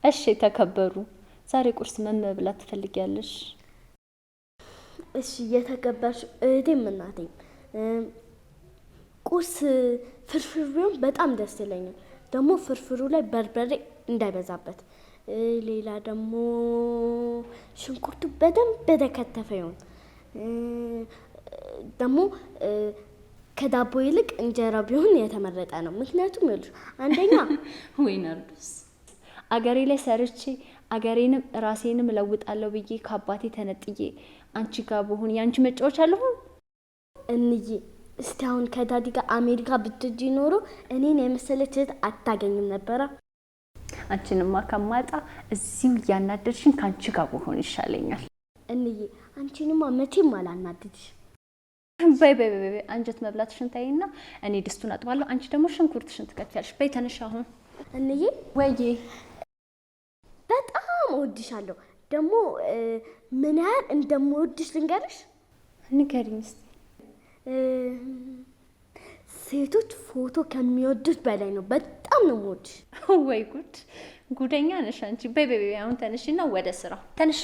እሺ ተከበሩ ዛሬ ቁርስ ምን መብላት ትፈልጊያለሽ? እሺ የተከበርሽ እህቴም እናቴም ቁርስ ፍርፍር ቢሆን በጣም ደስ ይለኛል። ደግሞ ፍርፍሩ ላይ በርበሬ እንዳይበዛበት፣ ሌላ ደግሞ ሽንኩርቱ በደንብ የተከተፈ ይሁን። ደግሞ ከዳቦ ይልቅ እንጀራ ቢሆን የተመረጠ ነው። ምክንያቱም ይኸውልሽ አንደኛ ወይ ናርዶስ አገሬ ላይ ሰርቼ አገሬንም ራሴንም ለውጣለሁ ብዬ ከአባቴ ተነጥዬ አንቺ ጋር በሆን ያንቺ መጫወቻ አልሆን እንዬ እስቲ አሁን ከዳዲ ጋር አሜሪካ ብትጂ ኖሮ እኔን የመሰለች እህት አታገኝም ነበረ። አንቺንማ ከማጣ እዚሁ ያናደርሽን ካንቺ ጋር በሆን ይሻለኛል። እንዬ አንቺንማ መቼም አላናድድሽ። በይ በይ በይ አንጀት መብላትሽን ታይና እኔ ድስቱን አጥባለሁ፣ አንቺ ደግሞ ሽንኩርትሽን ትከትፊያለሽ። በይ ተነሽ አሁን። እንዬ ወይዬ በጣም እወድሻለሁ። ደግሞ ምን ያህል እንደምወድሽ ልንገርሽ? ንገሪኝ እስቲ። ሴቶች ፎቶ ከሚወዱት በላይ ነው። በጣም ነው የምወድሽ። ወይ ጉድ! ጉደኛ ነሽ አንቺ። በይ በይ በይ አሁን ተነሽና ወደ ስራ ተነሽ።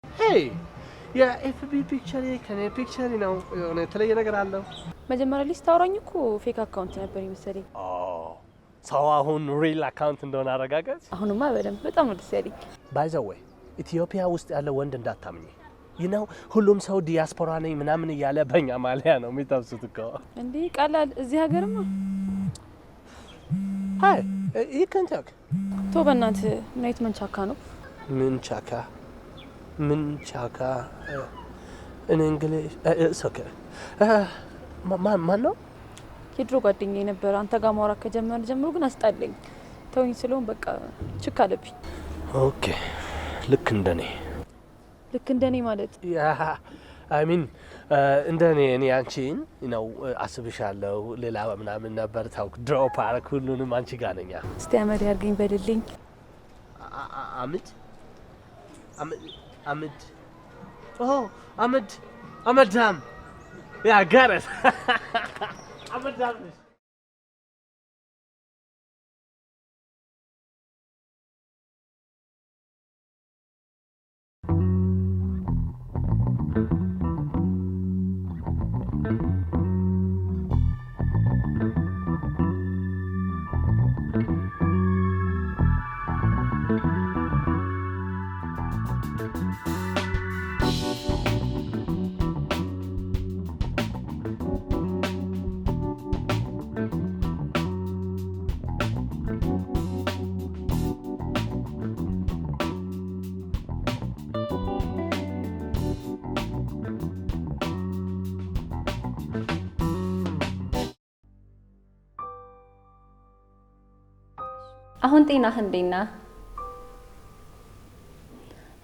ሄይ የኤፍቢ ፒክቸር ከኔ ፒክቸር ነው የሆነ የተለየ ነገር አለው። መጀመሪያ ላይ ስታወራኝ እኮ ፌክ አካውንት ነበር ይመስለኝ። ሰው አሁን ሪል አካውንት እንደሆነ አረጋገጥ። አሁንማ በደንብ በጣም ነው ደስ ያለኝ። ባይ ዘ ዌይ ኢትዮጵያ ውስጥ ያለ ወንድ እንዳታምኝ ነው። ሁሉም ሰው ዲያስፖራ ነኝ ምናምን እያለ በእኛ ማሊያ ነው የሚጠብሱት እኮ። እንዴ ቀላል እዚህ ሀገርማ። ሃይ ይከንተክ ቶ በእናትህ ምን አይነት መንቻካ ነው? ምን ቻካ እኔ እንግሊዝ ኦኬ። ማን ነው? የድሮ ጓደኛዬ ነበር። አንተ ጋር ማውራት ከጀመረ ጀምሮ ግን አስጣለኝ። ተውኝ ስለሆን በቃ ችክ አለብኝ። ኦኬ ልክ እንደኔ ማለት ያ አይ ሚን እንደኔ እኔ አንቺን ነው አስብሻለሁ። ሌላ ምናምን ነበር ታውቅ ድሮፕ አረክ ሁሉንም አንቺ ጋር ነኝ። እስቲ አመድ ያርገኝ በልልኝ። አመዳም ያ ጋረት አመዳም አሁን ጤናህ እንዴት ነህ?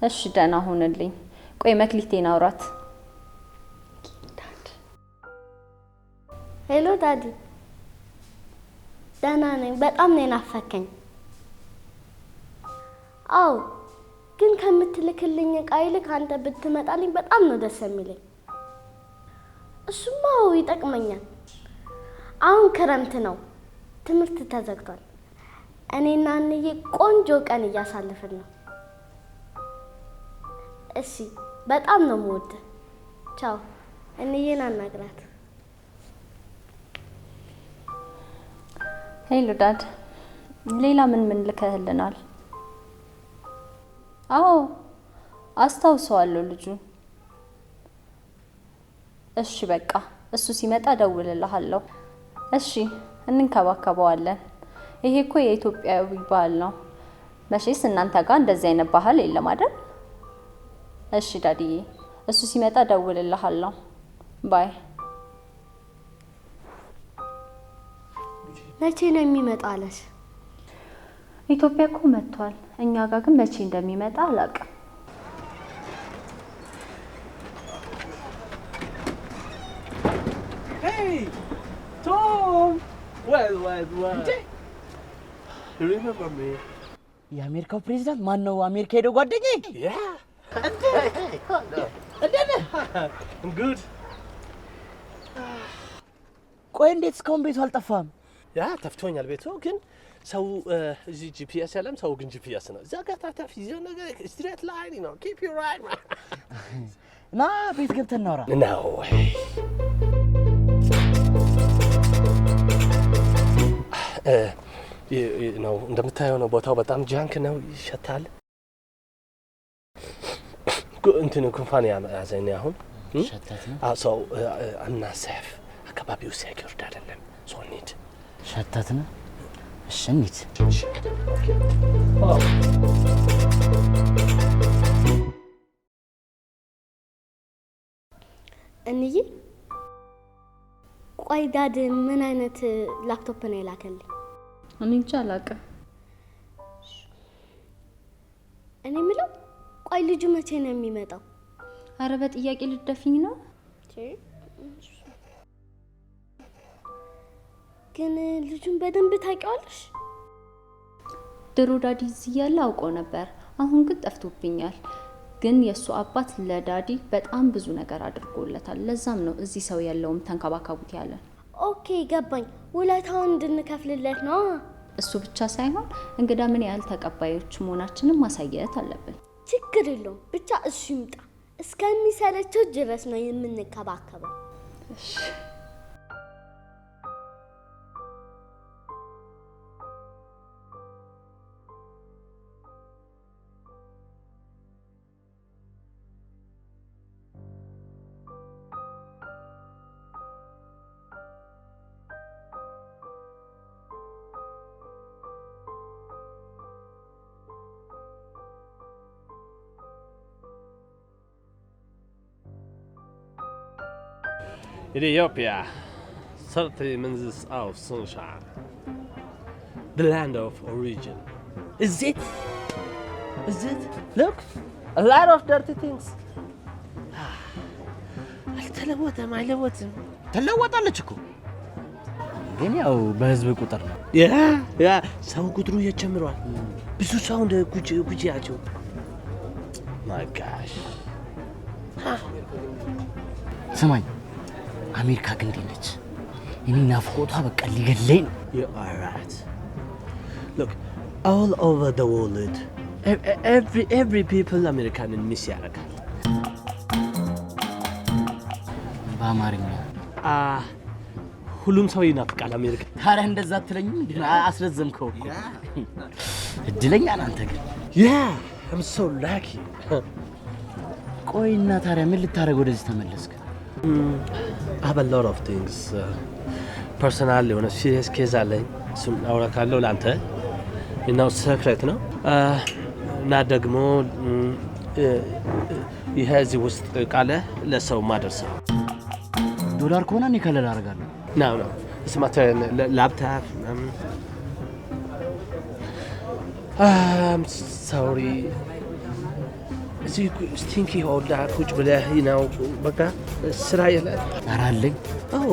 እሺ ደህና ሁንልኝ። ቆይ መክሊቴን አውራት። ሄሎ ዳዲ። ደህና ነኝ። በጣም ነው ናፈከኝ። አዎ ግን ከምትልክልኝ ዕቃ ይልቅ አንተ ብትመጣልኝ በጣም ነው ደስ የሚለኝ። እሱማ ይጠቅመኛል። አሁን ክረምት ነው፣ ትምህርት ተዘግቷል። እኔና እንዬ ቆንጆ ቀን እያሳለፍን ነው። እሺ በጣም ነው የምወድህ። ቻው። እንዬን አናግራት። ሄሎ ዳድ፣ ሌላ ምን ልከህልናል? አዎ አስታውሰዋለሁ ልጁ። እሺ በቃ እሱ ሲመጣ ደውልልሃለሁ። እሺ እንንከባከበዋለን። ይሄ እኮ የኢትዮጵያዊ ባህል ነው። መቼስ እናንተ ጋር እንደዚህ አይነት ባህል የለም አይደል? እሺ ዳዲዬ፣ እሱ ሲመጣ ደውልልሃለሁ። ባይ። መቼ ነው የሚመጣው አለሽ? ኢትዮጵያ እኮ መጥቷል። እኛ ጋር ግን መቼ እንደሚመጣ አላውቅም። Hey, Tom! Well. You remember me? የአሜሪካው ፕሬዝዳንት ማን ነው? አሜሪካ ሄደው ጓደኛዬ? Yeah. I'm good. ቆይ እንዴት እስካሁን ቤቱ አልጠፋም? ያ ተፍቶኛል ቤቱ ግን ሰው እዚህ ጂፒኤስ ያለም ሰው ግን ጂፒኤስ ነው። እዛ ጋር ታታፊ ይዘው ነገር ስትሬት ላይን ነው። ኪፕ ዩ ራይት ና ቤት ገብተን እናውራ። ነው ነው እንደምታየው ነው። ቦታው በጣም ጃንክ ነው፣ ይሸታል። እንትን ጉንፋን ያዘኝ አሁን። ሸተት ነው። ሰው አምና ሴፍ አካባቢው ሴኪውርድ አይደለም። ሶ ኒድ ሸተት ነው። እሺ እንሂድ። እንዬ ቆይ ዳድ ምን አይነት ላፕቶፕ ነው የላከልኝ? እኔ እንጃ አላውቅም። እኔ የምለው ቆይ ልጁ መቼ ነው የሚመጣው? አረ በጥያቄ ልትደፊኝ ነው? ግን ልጁን በደንብ ታውቂዋለሽ? ድሮ ዳዲ እዚህ እያለ አውቀው ነበር። አሁን ግን ጠፍቶብኛል። ግን የእሱ አባት ለዳዲ በጣም ብዙ ነገር አድርጎለታል። ለዛም ነው እዚህ ሰው ያለውም ተንከባከቡት ያለን። ኦኬ ገባኝ። ውለታውን እንድንከፍልለት ነው። እሱ ብቻ ሳይሆን እንግዳ ምን ያህል ተቀባዮች መሆናችንን ማሳየት አለብን። ችግር የለውም ብቻ እሱ ይምጣ። እስከሚሰለቸው ድረስ ነው የምንከባከበው። እሺ Ethiopia, 30 minutes of sunshine. The land of origin. Is it? Look, a lot of dirty things. አይለወጥም። ተለወጣለች እኮ ግን ያው በህዝብ ቁጥር ነው። ያ ሰው ቁጥሩ እየጨምሯል። ብዙ ሰው እንደ ጉጂ ያቸው my gosh. ስማኝ አሜሪካ ግን እንዴት ነች? እኔ ናፍቆቷ በቃ ሊገለኝ ነው። You are right. Look, all over the world, every people American miss ያደርጋል። በአማርኛ ሁሉም ሰው ይናፍቃል አሜሪካ። ታዲያ እንደዛ አትለኝም? እንዴ አስረዘምከው እኮ። እድለኛ ነህ አንተ ግን። Yeah, I'm so lucky. ቆይና ታዲያ ምን ልታደርግ ወደዚህ ተመለስክ? I have a lot of things. Personal የሆነ serious case አለኝ። እሱን አውራካለሁ ለአንተ። እናው secret ነው። እና ደግሞ ይሄ እዚህ ውስጥ ቃለ ለሰው ማደርሰው ዶላር ከሆነ እኔ ከለላ አደርጋለሁ። ነው ስማተ ላፕቶፕ ሶሪ እዚህ ስቲንኪ ሆልዳ ቁጭ ብለህ ነው በቃ ስራ የለም። ኧረ አለኝ። አዎ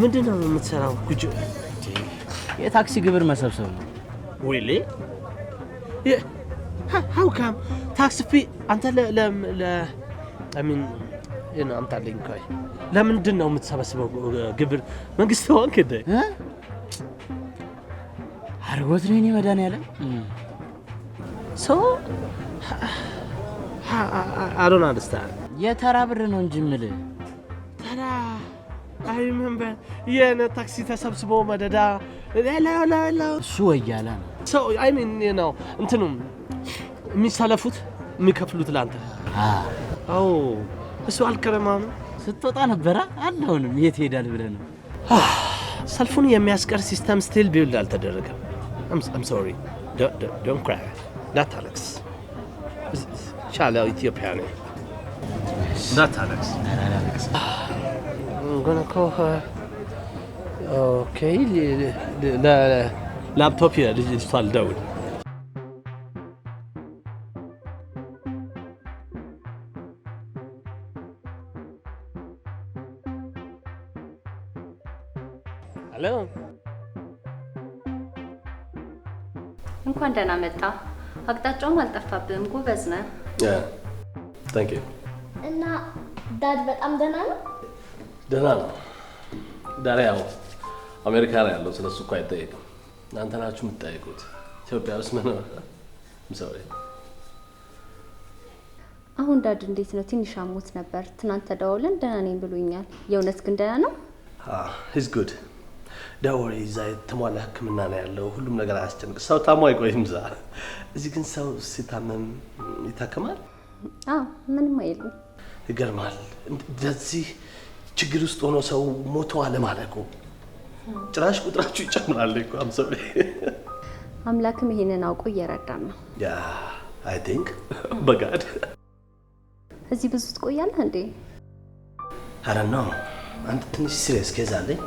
ምንድን ነው የምትሰራው? ቁጭ የታክሲ ግብር መሰብሰብ ነው። ሪሊ ሃው ካም ታክሲ ፊ አንተ ለምን አምጣልኝ ቆይ ለምንድን ነው የምትሰበስበው ግብር? መንግስት ሆንክ እንደ አርጎት ነው እኔ መድኃኒዓለም ሶ I don't understand. የተራ ብር ነው እንጂ የምልህ ተራ I remember የነ ታክሲ ተሰብስቦ መደዳ እሱ ወያላ ነው። so I mean እንትኑም የሚሰለፉት የሚከፍሉት ላንተ አዎ እሱ አልከረማም። ስትወጣ ነበረ አለውንም የት ሄዳል ብለህ ነው። ሰልፉን የሚያስቀር ሲስተም ስቲል ቢልድ አልተደረገም። I'm sorry. Don't cry. እንዳታለቅስ ቻለው ኢትዮጵያ ነኝ። እንዳታለቅስ ገና እኮ ኦኬ ላፕቶፕ ልጅቷ ልደውል። ሄሎ እንኳን ደህና መጣ። አቅጣጫውም አልጠፋብህም። ጎበዝ ነህ። ታንክ ዩ። እና ዳድ በጣም ደህና ነው? ደህና ነው። ዳሬ ያው አሜሪካ ነው ያለው። ስለሱ እኮ አይጠየቅም። እናንተ ናችሁ የምትጠይቁት። ኢትዮጵያ ውስጥ ምን ነው? አሁን ዳድ እንዴት ነው? ትንሽ አሞት ነበር። ትናንት ተደዋውለን ደህና ነኝ ብሎኛል። የእውነት ግን ደህና ነው? ሂዝ ጉድ። ዳወሪ እዛ የተሟላ ሕክምና ነው ያለው። ሁሉም ነገር አያስጨንቅ። ሰው ታሞ አይቆይም እዛ። እዚህ ግን ሰው ሲታመም ይታከማል። ምንም አይልም። ይገርማል። እንደዚህ ችግር ውስጥ ሆኖ ሰው ሞቶ አለማለቁ ጭራሽ ቁጥራችሁ ይጨምራል እኮ አምሰው። አምላክም ይሄንን አውቆ እየረዳን ነው። ያ አይ ቲንክ በጋድ። እዚህ ብዙ ትቆያለህ እንዴ? አረ ነው አንድ ትንሽ ሲሪየስ ኬዝ አለኝ።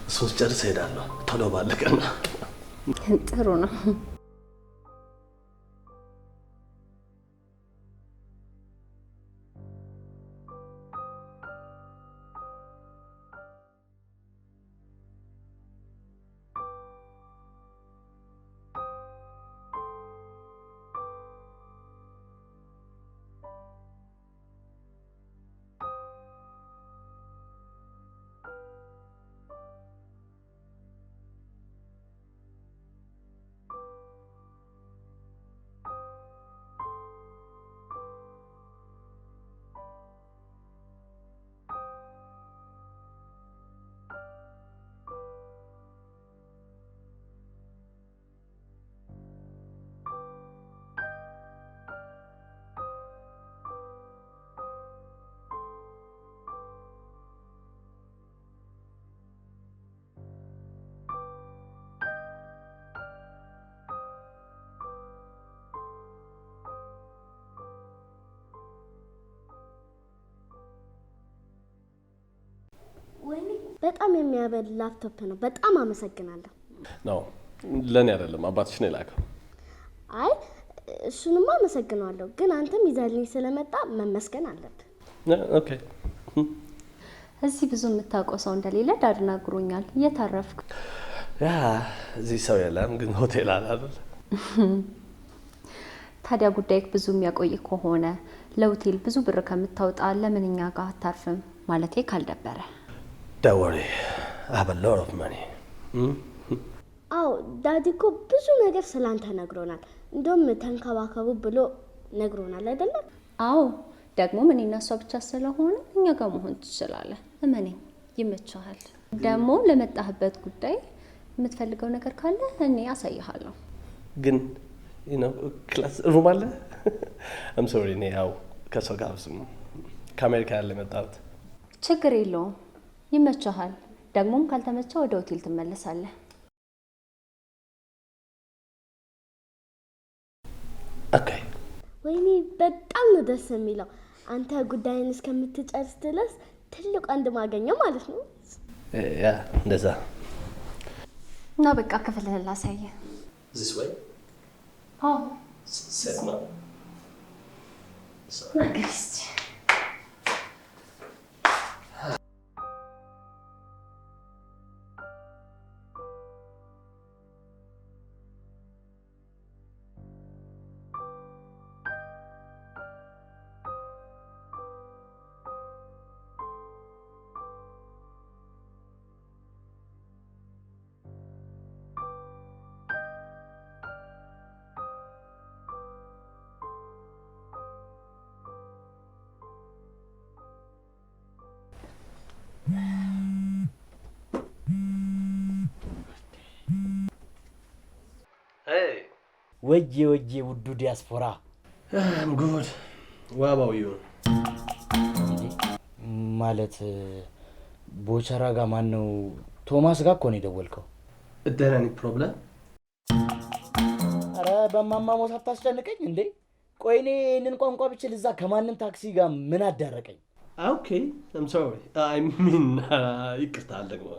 እሱን ጨርስ እሄዳለሁ ቶሎ ባለቀና። ጥሩ ነው። ወይኔ በጣም የሚያበል ላፕቶፕ ነው። በጣም አመሰግናለሁ። ነው ለኔ አይደለም አባትሽ ነው የላከው። አይ እሱንማ አመሰግናለሁ፣ ግን አንተም ይዘህልኝ ስለመጣ መመስገን አለብህ። ኦኬ። እዚህ ብዙ የምታውቀው ሰው እንደሌለ ዳድ ነግሮኛል። እየታረፍክ? ያ እዚህ ሰው የለም፣ ግን ሆቴል አለ አይደል? ታዲያ ጉዳይክ ብዙ የሚያቆይ ከሆነ ለሆቴል ብዙ ብር ከምታወጣ ለምን እኛ ጋር አታርፍም? ማለቴ ካልደበረ። Don't worry, I have a lot of money. አዎ ዳዲ እኮ ብዙ ነገር ስላንተ ነግሮናል። እንደውም ተንከባከቡ ብሎ ነግሮናል አይደለም? አዎ ደግሞ ምን እነሱ ብቻ ስለሆነ እኛ ጋር መሆን ትችላለህ። እመነኝ፣ ይመችሃል። ደግሞ ለመጣህበት ጉዳይ የምትፈልገው ነገር ካለ እኔ አሳይሃለሁ። ግን ክላስ ሩም አለ? I'm sorry, እኔ ያው ከሰው ጋር ከአሜሪካ ያለ መጣሁት። ችግር የለውም፣ ይመችሃል። ደግሞም ካልተመቻ ወደ ሆቴል ትመለሳለህ። ኦኬ። ወይኔ በጣም ነው ደስ የሚለው። አንተ ጉዳይን እስከምትጨርስ ድረስ ትልቅ አንድ ማገኘው ማለት ነው። ያ እንደዛ እና በቃ ክፍልህን ላሳየህ። This way? አዎ ሴት ነው። ንግስት ወዬ ወዬ ውዱ ዲያስፖራ ጉድ ዋባው ይሁን ማለት ቦቸራ ጋር ማን ነው? ቶማስ ጋር እኮ ነው የደወልከው። እደረኒ ፕሮብለም። አረ በማማ ሞት አታስጨንቀኝ እንዴ። ቆይ እኔ ይህንን ቋንቋ ብችል እዛ ከማንም ታክሲ ጋር ምን አዳረቀኝ? ኦኬ አም ሶሪ አይ ሚን ይቅርታ ደግሞ።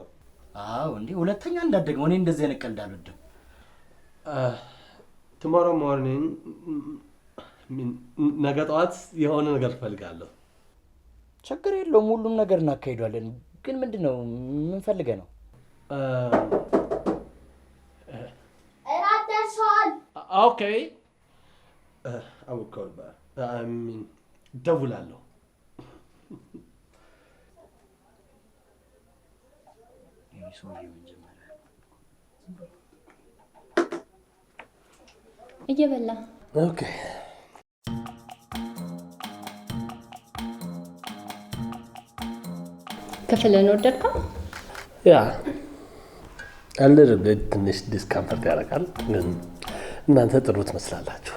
አዎ እንዴ ሁለተኛ እንዳትደግመው። እኔ እንደዚህ አይነት ቀልድ አልወድም። tomorrow morning ነገ ጠዋት የሆነ ነገር እፈልጋለሁ። ችግር የለውም ሁሉም ነገር እናካሂዷለን። ግን ምንድነው ምን ፈልገህ ነው? እራት ደርሷል። ኦኬ I will call back. I mean ደውላለሁ። እየበላ ኦኬ ክፍልን ወደድከው? ያ a ትንሽ ዲስካምፈርት ያደርጋል፣ ግን እናንተ ጥሩ ትመስላላችሁ።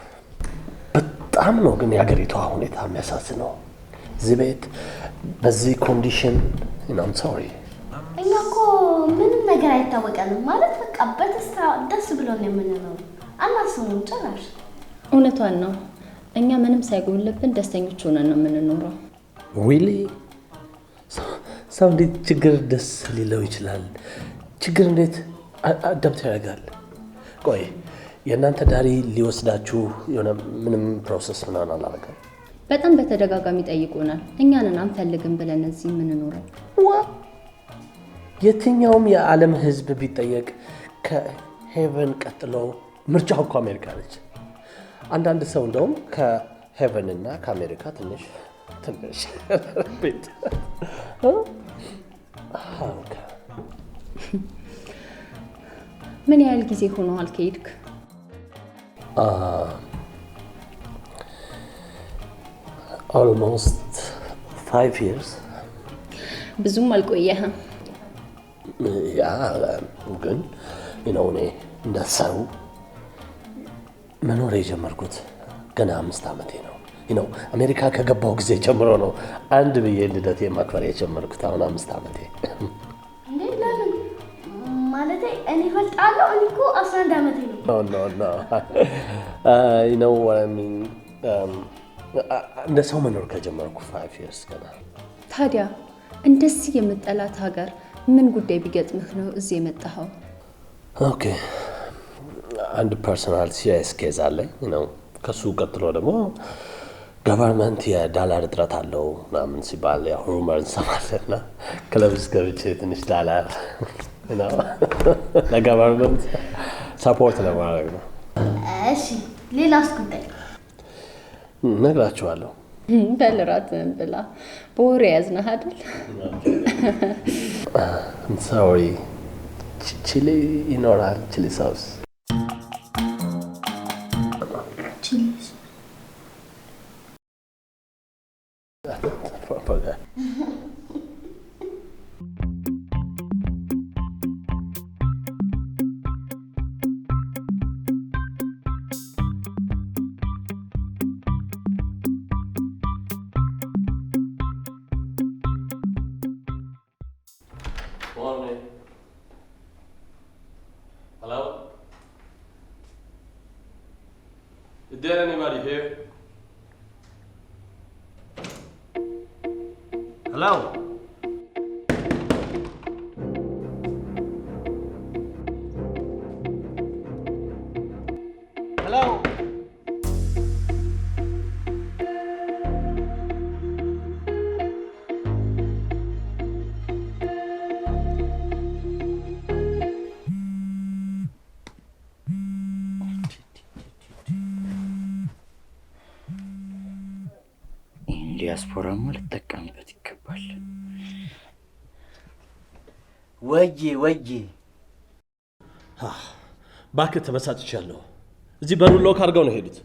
በጣም ነው ግን የሀገሪቷ ሁኔታ የሚያሳዝነው። እዚህ ቤት በዚህ ኮንዲሽን I'm sorry። እኛ እኮ ምንም ነገር አይታወቀንም ማለት በቃ በደስታ ደስ ብሎን የምንኖረው አናስቡም ጭራሽ። እውነቷን ነው። እኛ ምንም ሳይጎልብን ደስተኞች ሆነን ነው የምንኖረው። really ሰው እንዴት ችግር ደስ ሊለው ይችላል? ችግር እንዴት አዳምት ያደርጋል? ቆይ የእናንተ ዳሪ ሊወስዳችሁ የሆነ ምንም ፕሮሰስ ምናምን አላደረገም? በጣም በተደጋጋሚ ጠይቆናል። እኛንን አንፈልግም ብለን እዚህ የምንኖረው። የትኛውም የዓለም ሕዝብ ቢጠየቅ ከሄቨን ቀጥሎ ምርጫው እኮ አሜሪካ ነች። አንዳንድ ሰው እንደውም ከሄቨን እና ከአሜሪካ ትንሽ ቤት ምን ያህል ጊዜ ሆኖሃል ከሄድክ? almost 5 years. ብዙም አልቆየህም። ያ ግን እኔ እንደ ሰው መኖር የጀመርኩት ገና 5 ዓመቴ ነው። አሜሪካ ከገባው ጊዜ ጀምሮ ነው አንድ ብዬ ልደቴ ማክበር የጀመርኩት። አሁን 5 ዓመቴ። እንዴ ለምን ማለት እኔ ፈልጣለሁ። እኔ እኮ 11 ዓመቴ ነው። no what I mean እንደ ሰው መኖር ከጀመርኩ 5 years ገና። ታዲያ እንደዚህ የምጠላት ሀገር ምን ጉዳይ ቢገጥምህ ነው እዚህ የመጣኸው? ኦኬ አንድ ፐርሰናል ሲሪየስ ኬዝ አለኝ። ከሱ ቀጥሎ ደግሞ ገቨርንመንት የዳላር እጥረት አለው ምናምን ሲባል ያው ሩመር እንሰማለንና ክለብስ ገብቼ ትንሽ ዳላር ለገቨርንመንት ሰፖርት ለማድረግ ነው። እሺ ሌላስ ጉዳይ? ነግራችኋለሁ። በልራትን ብላ በወሬ ያዝነህ አይደል? ሶሪ ቺሊ ይኖራል። ቺሊ ሳውስ Hello? Is there anybody here? Hello? Hello? ዲያስፖራማ ልጠቀምበት ይገባል። ወዬ እባክህ ተበሳጭቻለሁ። እዚህ በሩን ሎክ አድርገው ነው ሄዱት።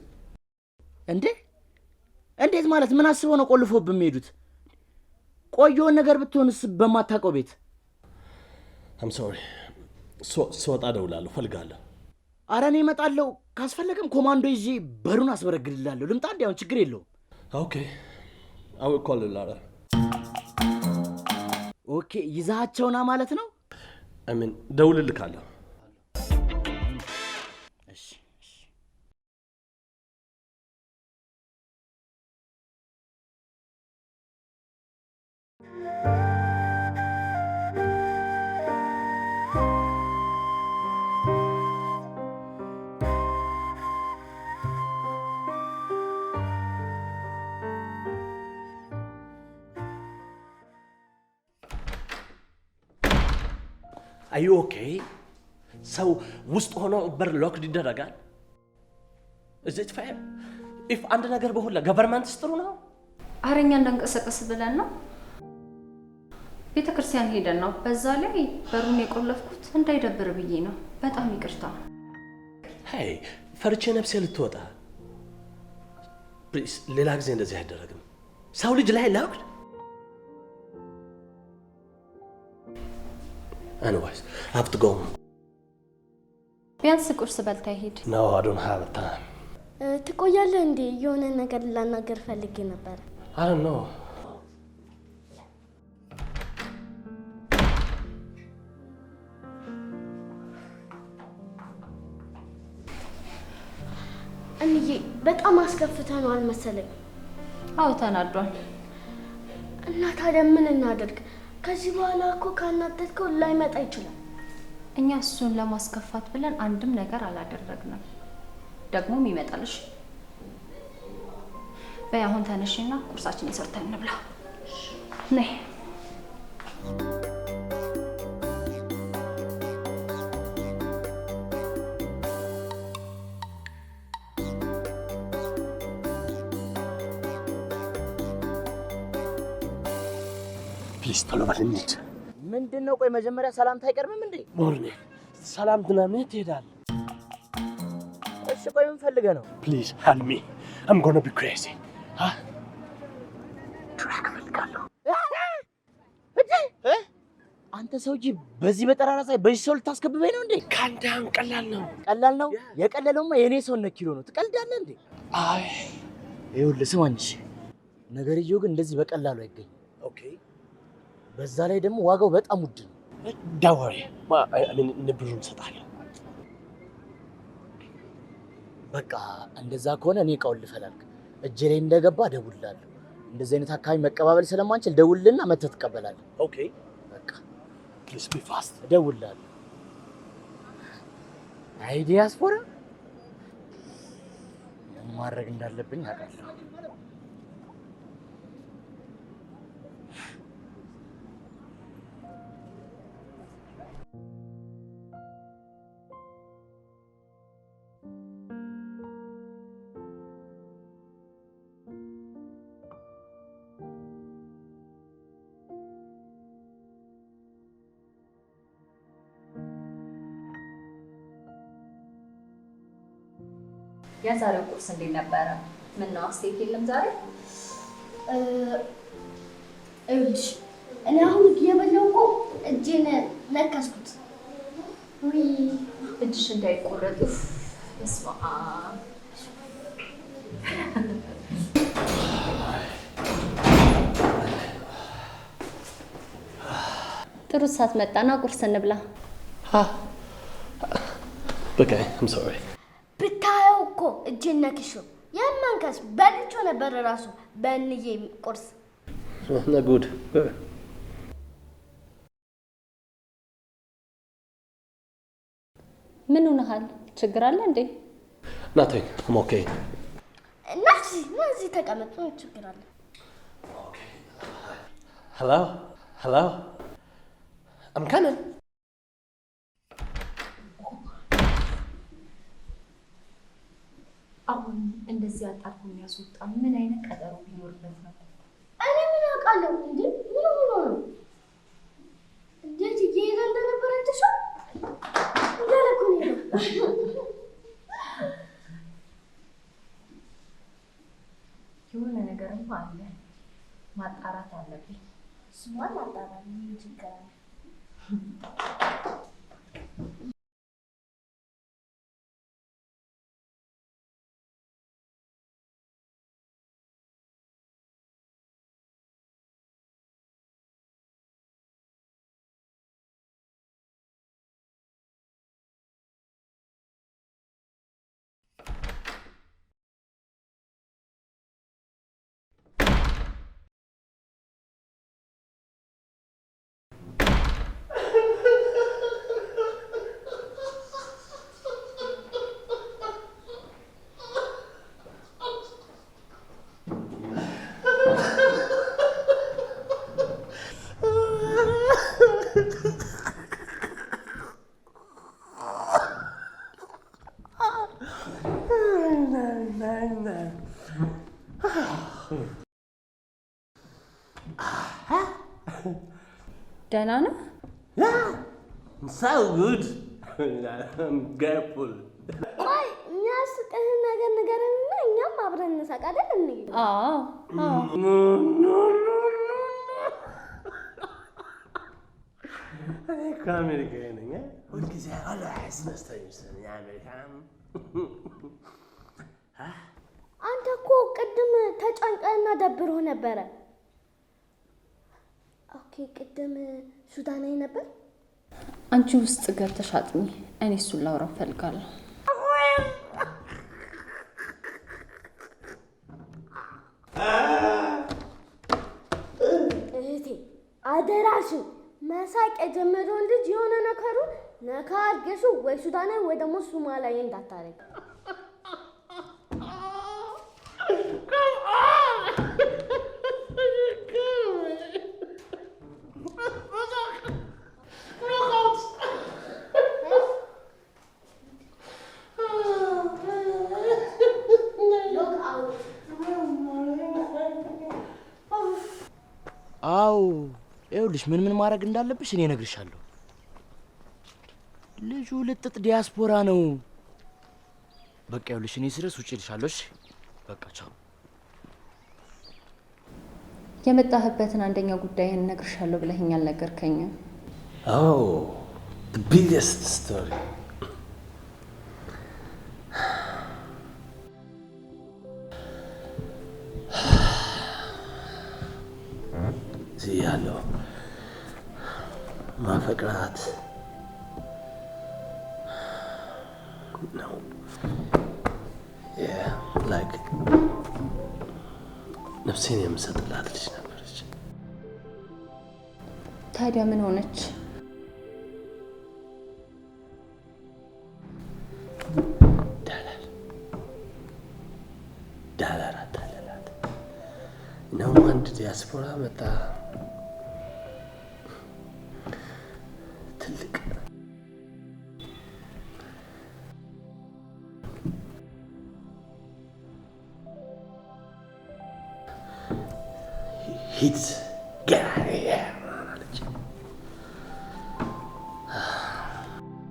እንዴት ማለት? ምን አስበው ነው ቆልፎብህ የሚሄዱት? ቆየውን ነገር ብትሆንስ በማታውቀው ቤት? አም ሶሪ። ስወጣ እደውላለሁ፣ እፈልጋለሁ። ኧረ እኔ እመጣለሁ። ካስፈለገም ኮማንዶ ይዤ በሩን አስበረግድላለሁ። ልምጣ? እንዲያውን ችግር የለውም። ኦኬ አው ኮል ላራ ኦኬ ይዛቸውና ማለት ነው። አሜን ደውልልካለሁ። እሺ አዩ ኦኬ። ሰው ውስጥ ሆኖ በር ሎክድ ይደረጋል? እዚህ ፋይር ኢፍ አንድ ነገር በሁላ ገቨርንመንትስ ጥሩ ነው። አረኛ እንዳንቀሳቀስ ብለን ነው ቤተ ክርስቲያን ሄደን ነው። በዛ ላይ በሩን የቆለፍኩት እንዳይደብር ብዬ ነው። በጣም ይቅርታ። ሄይ ፈርቼ ነፍሴ ልትወጣ። ፕሊዝ ሌላ ጊዜ እንደዚህ አይደረግም። ሰው ልጅ ላይ ሎክድ Anyways, I have to go. ቢያንስ ቁርስ በልታ ሄድ። No, I don't have time. ትቆያለህ እንዴ? የሆነ ነገር ላናገር ፈልጌ ነበር። I don't know. እንዬ በጣም አስከፍተነዋል መሰለኝ። አዎ ተናዷል። እና ታዲያ ምን እናደርግ? ከዚህ በኋላ እኮ ካናደድከው ላይመጣ ይችላል። እኛ እሱን ለማስከፋት ብለን አንድም ነገር አላደረግንም። ደግሞም ይመጣልሽ። በይ አሁን ተነሽና ቁርሳችንን ሰርተን እንብላ። ነይ። ፕሊዝ ቶሎ በል እንሂድ። ምንድነው? ቆይ መጀመሪያ ሰላምታ አይቀርምም እንዴ? ሞርኒንግ ሰላም ምናምን ትሄዳለህ? እሺ ቆይ ምን ፈልገህ ነው? ፕሊዝ ሄልፕ ሚ I'm gonna be crazy. ትራክ ፈልጋለሁ። አንተ ሰውዬ በዚህ በጠራራ ፀሐይ በዚህ ሰው ልታስከብበኝ ነው እንዴ? ካንዳም ቀላል ነው። ቀላል ነው? የቀለለውማ የኔ ሰውነት ኪሎ ነው። ትቀልዳለህ እንዴ? አይ ይኸውልህ ስማኝ፣ እሺ ነገርየው ግን እንደዚህ በቀላሉ አይገኝም። ኦኬ በዛ ላይ ደግሞ ዋጋው በጣም ውድ ነው። ዳወሪ ንብሩን እንሰጣለን። በቃ እንደዛ ከሆነ እኔ እቃውን ልፈላልግ። እጄ ላይ እንደገባ እደውልልሃለሁ። እንደዚህ አይነት አካባቢ መቀባበል ስለማንችል ደውልና መተህ ትቀበላለህ። ኦኬ በቃ ፕሊዝ ቢ ፋስት። እደውልልሃለሁ። አይ ዲያስፖራ ምን ማድረግ እንዳለብኝ አውቃለሁ። የዛሬው ቁርስ እንዴት ነበረ? ምን ነው አስተያየት የለም ዛሬ? እልሽ እኔ አሁን እየበላሁ እኮ እጄን ነከስኩት። ወይ እጅሽ እንዳይቆረጥ። በስመ አብ። ጥሩ ሰዓት መጣና ቁርስ እንብላ። በቃ I'm sorry። ብታየው እኮ እጄን ነክሼው የማንከስ በልቾ ነበር ራሱ በእንዬ ቁርስ። Na gut. ምን ሆነሃል? ችግር አለ እንዴ? Nothing. I'm okay. እዚህ ተቀመጥ። ምን ችግር አለ? Hello? Hello? I'm coming. አሁን እንደዚህ አጣርቶ የሚያስወጣ ምን አይነት ቀጠሮ ቢኖርበት ነው? አውቃለሁ እንዴ ምን ሆኖ ነው እንዴት እየሄደ እንደነበረ አይተሻል? እያለኩኝ ነው የሆነ ነገርም አለ ማጣራት አለብኝ። ስሟን ማጣራት ምን ችግር አለ? ደህና ነህ? So good. I'm grateful. ቆይ የሚያስቅህን ነገር ንገረንና እኛም አብረን እንሳቅ አይደል እንዴ? አዎ እኔ ከአሜሪካ ነኝ። ሁልጊዜ አላህስ ነስተኝ አሜሪካን። አንተ እኮ ቅድም ተጨንቀህና ደብሮህ ነበረ። ኦኬ ቅድም ሱዳናዊ ነበር። አንቺ ውስጥ ገብተሽ አጥኚ። እኔ እሱን ላውራው እፈልጋለሁ። እህቴ አደራሽን መሳቅ የጀመረውን ልጅ የሆነ ነገሩን ነካ አድርገሽው ወይ ሱዳናዊ ወይ ደግሞ ሶማሊያዊ እንዳታረግ። አው ይኸውልሽ ምን ማድረግ እንዳለብሽ እኔ እነግርሻለሁ። ልጁ ልጥጥ ዲያስፖራ ነው። በቃ ይኸውልሽ እኔ ስርስ ውጪ ልሻለሽ። በቃ ቻው። የመጣህበትን አንደኛ ጉዳይህን እነግርሻለሁ ብለኸኝ አልነገርከኝም። Oh, the biggest story. እዚህ ያለው ማፈቅራት ነው። ላይክ ነፍሴን የምሰጥላት ልጅ ነበረች። ታዲያ ምን ሆነች? ዳላር አታለላት ነው። አንድ ዲያስፖራ መጣ። ትልቅ ሂድ ጋሪያለች።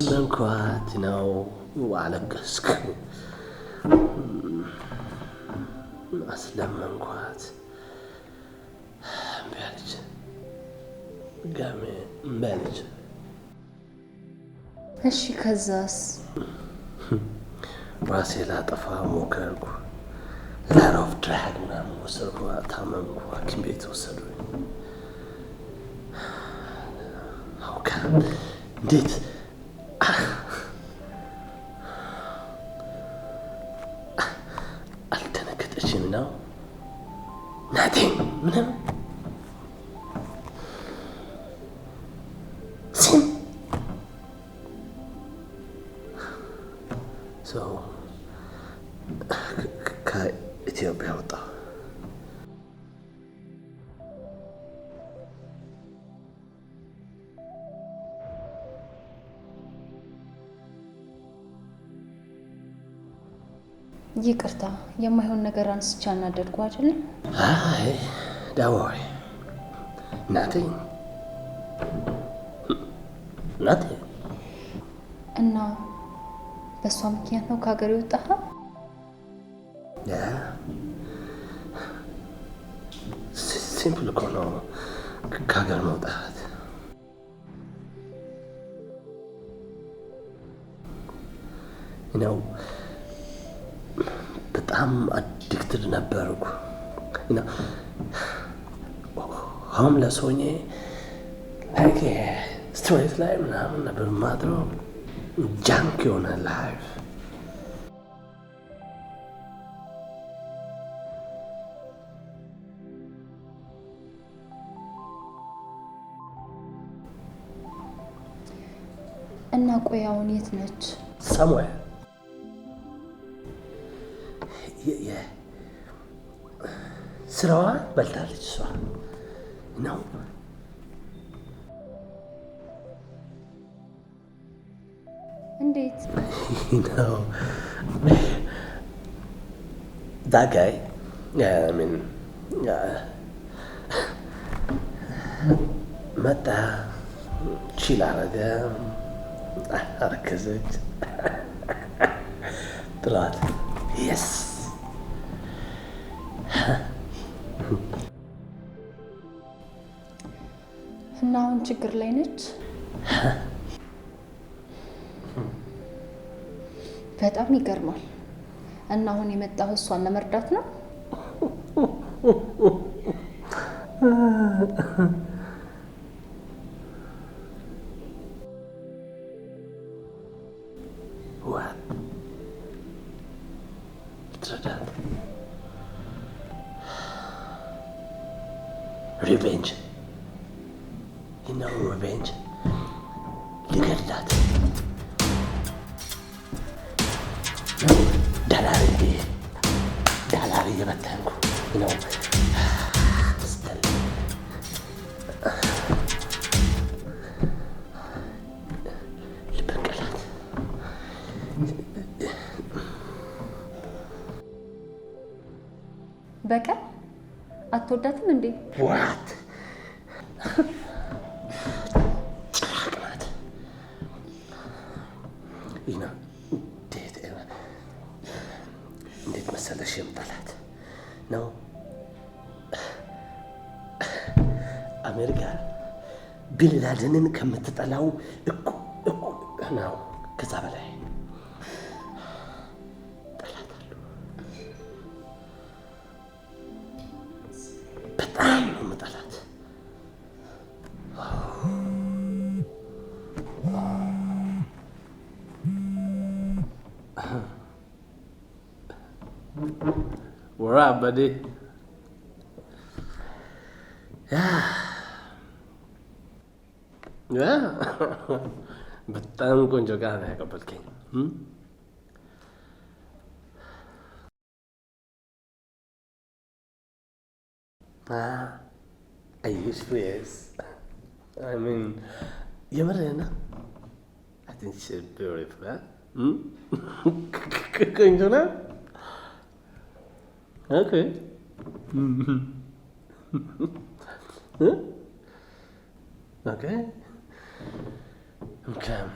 መንኳት ነው። አለቀስኩ። አስለመንኳት። እምቢ አለች። ድጋሜ እምቢ አለች። እሺ ከዛስ? ራሴ ላጠፋ ሞከርኩ። ላሮፍ ድራግ ምናምን ወሰድኩ። ታመምኩ። ሐኪም ቤት ወሰዱኝ። አውቃ እንዴት አልደነገጠችም ነው? ናቲንግ ምንም ሲም ሰው ከኢትዮጵያ ወጣ። ይቅርታ የማይሆን ነገር አንስቻ እናደርጉ አይደለም። አይ ዳወሪ nothing. እና በሷ ምክንያት ነው ከሀገር የወጣኸው? ሲምፕል እኮ ነው ከሀገር መውጣት። በጣም አዲክትድ ነበርኩ። ሆምለስ ሆኜ ስትሬት ላይ ምናምን ነበር ማድረው። ጃንክ የሆነ ላይፍ። እና ቆይ አሁን የት ነች? somewhere ስራዋን በልታለች እሷ ነው። እንዴት? that guy መጣ፣ ቺል አረገ፣ አረከዘች፣ ጥላት የስ እና አሁን ችግር ላይ ነች። በጣም ይገርማል። እና አሁን የመጣው እሷን ለመርዳት ነው? ሪቬንጅ ሪቬንጅ ልገድላት ዳላሪ እየበተንኩ ነው። ልበቀላት። በቀል አትወዳትም እንዴ? ዋት ጭራቅ ናት። እንዴት መሰለሽ የምጠላት ነው። አሜሪካ ቢንላደንን ከምትጠላው እኩል ነው። ከዛ በላይ ጠላታለሁ። በጣም ነው የምጠላት። We're up, buddy. በጣም ቆንጆ ጋር ነው ያቀበልከኝ። I wish yes. I mean, የምርህን ነው? I think she's beautiful. ቆንጆ ነው? Okay. Okay. I'm coming.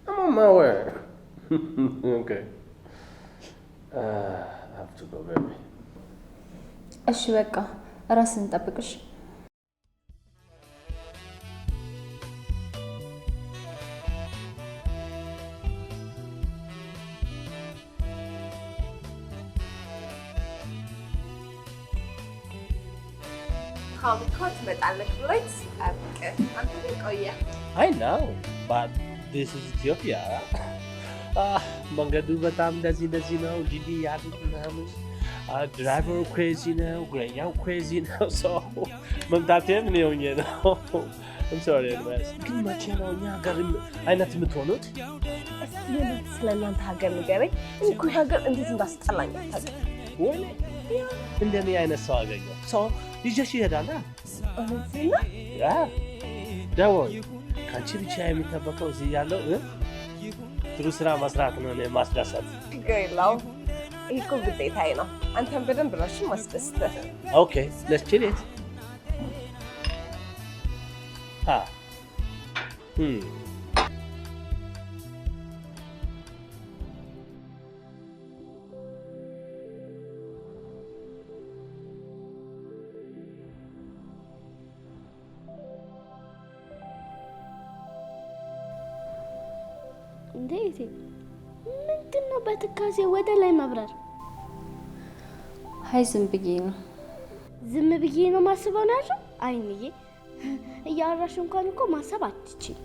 I'm on my way. Okay. I have to go, baby. እሺ በቃ ራስን ጠብቅሽ። Comic-Con ትመጣለች ብሎኝ ሲጠብቅ አንተ ግን ቆየህ። I know, but this is Ethiopia. መንገዱ በጣም እንደዚህ ነው። ዲዲ ያሉት ምናምን ድራይቨሩ ክሬዚ ነው፣ እግረኛው ክሬዚ ነው። ሰው መምጣቴም እኔ ሆኜ ነው። ግን መቼ ነው እኛ ሀገር አይነት የምትሆኑት? ስለ እናንተ ሀገር ንገረኝ። እኮ ሀገር እንዴት እንዳስጠላኝ አታውቅም ወይ? እንደኔ አይነት ሰው አገኘው ሰው ይዤሽ ይሄዳል። ደወል ከአንቺ ብቻ የሚጠበቀው እዚህ ያለው ጥሩ ስራ መስራት ነው፣ ማስደሰት። ችግር የለውም። ይሄ እኮ ግዴታዬ ነው። አንተን በደንብ ራስሽን ማስደስተህ። ኦኬ ሌትስ ቺል ኢት እንዴት ምንድነው በትካዜ ወደ ላይ መብረር? አይ ዝም ብዬ ነው። ዝም ብዬ ነው ማስበው ነው ያልሽው? አይንዬ እያወራሽ እንኳን እኮ ማሰብ አትችይ።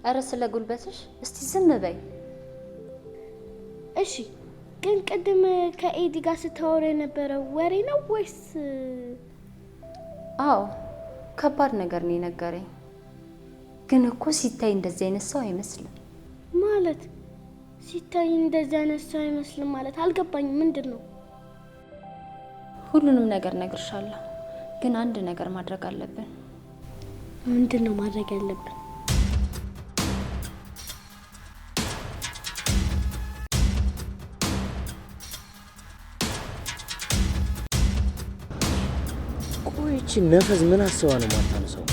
እረ ስለ ጉልበትሽ እስቲ ዝም በይ። እሺ ግን ቅድም ከኤዲ ጋር ስታወራ የነበረው ወሬ ነው ወይስ? አዎ ከባድ ነገር ነው የነገረኝ። ግን እኮ ሲታይ እንደዚህ አይነት ሰው አይመስልም። ማለት ሲታይ እንደዚህ አይነት ሰው አይመስልም ማለት አልገባኝም። ምንድን ነው? ሁሉንም ነገር ነግርሻለሁ፣ ግን አንድ ነገር ማድረግ አለብን። ምንድን ነው ማድረግ ያለብን? ቆይ ይቺ ነፈዝ ምን አስባ ነው የማታነሳው?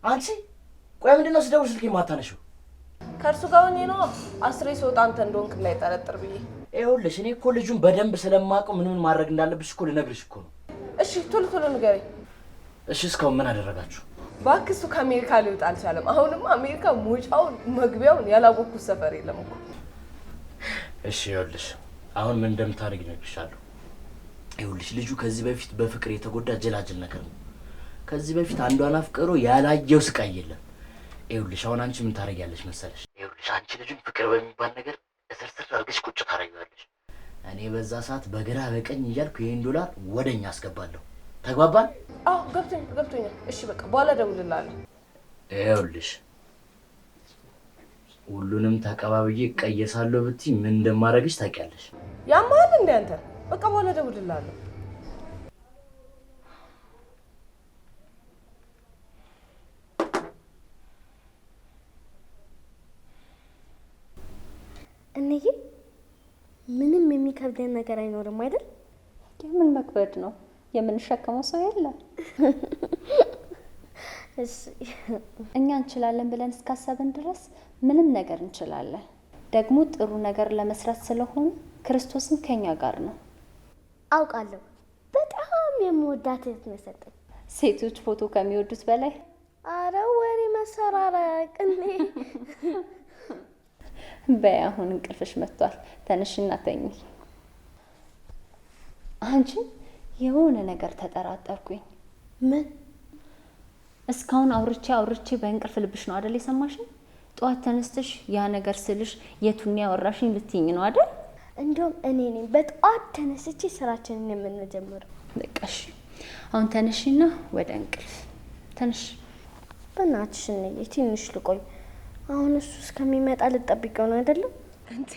አንቺ ቆይ ምንድነው ስደውል ስልክ የማታነሺው? ከእርሱ ጋር ሆኜ ነው 10 ሲወጣ አንተ እንደሆንክ እንዳይጠረጥር ብዬ። ይኸውልሽ እኔ እኮ ልጁን በደንብ ስለማውቀው ምን ማድረግ እንዳለብሽ እኮ ልነግርሽ እኮ ነው። እሺ ቶሎ ቶሎ ንገረኝ። እሺ እስካሁን ምን አደረጋችሁ? እባክህ እሱ ከአሜሪካ ሊወጣ አልቻለም። አሁንማ አሜሪካ መውጫውን መግቢያውን ያላወቅኩት ሰፈር የለም እኮ። እሺ ይኸውልሽ አሁን ምን እንደምታደርጊ እነግርሻለሁ። ይኸውልሽ ልጁ ከዚህ በፊት በፍቅር የተጎዳ ጀላጅል ነገር ነው። ከዚህ በፊት አንዷን አፍቅሮ ያላየው ስቃይ የለም። ይኸውልሽ አሁን አንቺ ምን ታደርጊያለሽ መሰለሽ? ይኸውልሽ አንቺ ልጁን ፍቅር በሚባል ነገር እስርስር አድርገሽ ቁጭ ታደርጊዋለሽ። እኔ በዛ ሰዓት በግራ በቀኝ እያልኩ ይሄን $1 ወደኛ አስገባለሁ። ተግባባን? አዎ ገብቶኛል። እሺ በቃ በኋላ እደውልልሃለሁ። ይኸውልሽ ሁሉንም ተቀባብዬ እቀየሳለሁ ብትይ ምን እንደማደርግሽ ታውቂያለሽ። ያማል እንደ አንተ በቃ በኋላ እደውልልሃለሁ። እንዬ ምንም የሚከብደን ነገር አይኖርም አይደል? የምን መክበድ ነው? የምንሸከመው ሰው ያለ። እሺ እኛ እንችላለን ብለን እስካሰብን ድረስ ምንም ነገር እንችላለን። ደግሞ ጥሩ ነገር ለመስራት ስለሆነ ክርስቶስም ከኛ ጋር ነው። አውቃለሁ። በጣም የምወዳት እህት ነው የሰጠኝ። ሴቶች ፎቶ ከሚወዱት በላይ። አረ ወሬ መሰራራቅ እንዴ! በይ አሁን እንቅልፍሽ መጥቷል። ተነሽና ተኝ። አንቺ የሆነ ነገር ተጠራጠርኩኝ። ምን? እስካሁን አውርቼ በእንቅልፍ ልብሽ ነው አይደል የሰማሽኝ? ጠዋት ተነስተሽ ያ ነገር ስልሽ የቱን ያወራሽኝ ልትይኝ ነው አይደል? እንደውም እኔ ነኝ በጠዋት ተነስቼ ስራችንን የምንጀምረው። በቃ እሺ አሁን ተነሽና ወደ እንቅልፍ ተነሽ። በእናትሽ እንዬ ትንሽ ልቆይ። አሁን እሱ እስከሚመጣ ልጠብቀው ነው አይደለም? እንዴ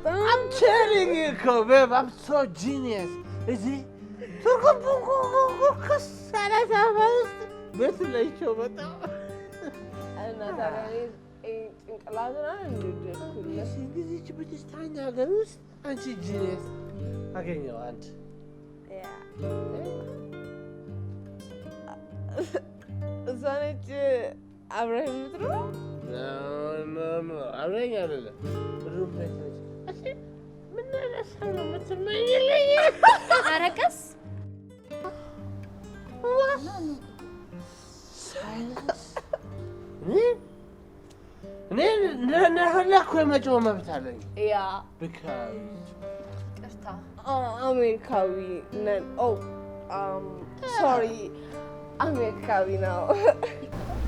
I'm telling you, babe, I'm so genius. Is it? አረቀስ እኔ እንደፈለኩ የመጮህ መብት አለኝ። ያ ቅርታ አሜሪካዊ ነን። ሶሪ አሜሪካዊ ነው።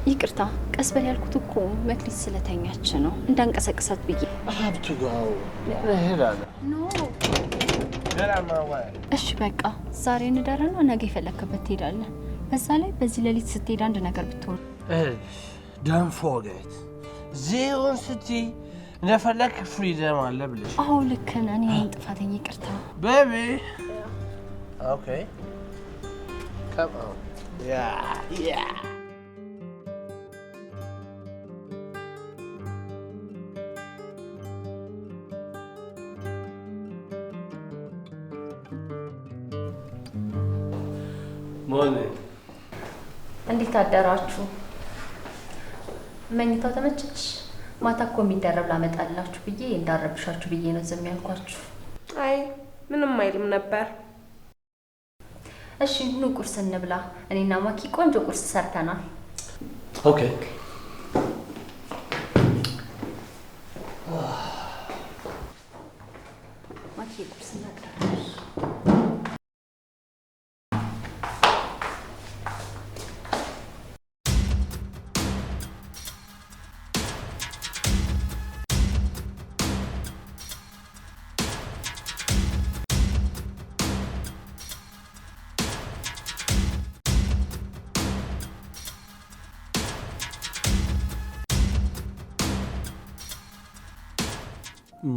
ይቅርታ ቀስ በል ያልኩት እኮ መክሊት ስለተኛች ነው እንዳንቀሰቅሳት ብዬ። ሀብቱ ጋው እሄዳለሁ። እሺ በቃ ዛሬ እንደረና ነገ የፈለክበት ትሄዳለን። በዛ ላይ በዚህ ሌሊት ስትሄድ አንድ ነገር ብትሆን ዶንት ፎርጌት ዚዮን ስትይ እንደፈለክ ፍሪደም አለ ብለሽ። አዎ ልክ ነህ። እኔ ነኝ ጥፋተኛ። ይቅርታ ቤቢ። ኦኬ ካም ኦን ያ እንዴት አደራችሁ? መኝታው ተመቸሽ? ማታ እኮ የሚደረብ ላመጣላችሁ ብዬ እንዳረብሻችሁ ብዬ ነው ዝም ያልኳችሁ። አይ ምንም አይልም ነበር። እሺ ኑ ቁርስ እንብላ። እኔና ማኪ ቆንጆ ቁርስ ሰርተናል። ኦኬ ማኪ ቁርስ እናቀርብሽ።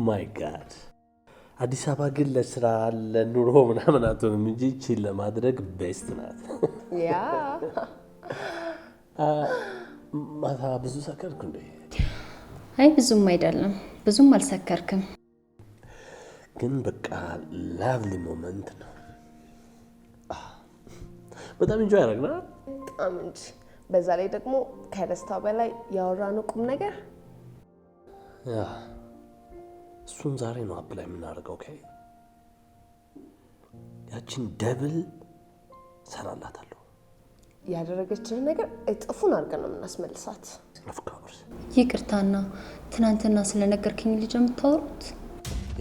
ማይ ጋድ አዲስ አበባ ግን ለስራ ለኑሮ ምናምን አትሆንም እንጂ ቺል ለማድረግ ቤስት ናት። ያ ማታ ብዙ ሰከርኩ እንዴ? አይ ብዙም አይደለም፣ ብዙም አልሰከርክም። ግን በቃ ላቭሊ ሞመንት ነው። በጣም ኢንጆይ አደረግና በጣም እንጂ። በዛ ላይ ደግሞ ከደስታው በላይ ያወራነው ቁም ነገር ያ እሱን ዛሬ ነው አፕላይ የምናደርገው። ኦኬ ያችን ደብል ሰራላታለሁ። ያደረገችንን ነገር እጥፉን አድርገን ነው የምናስመልሳት። ኦፍ ኮርስ። ይቅርታና ትናንትና ስለነገርክኝ ልጅ የምታወሩት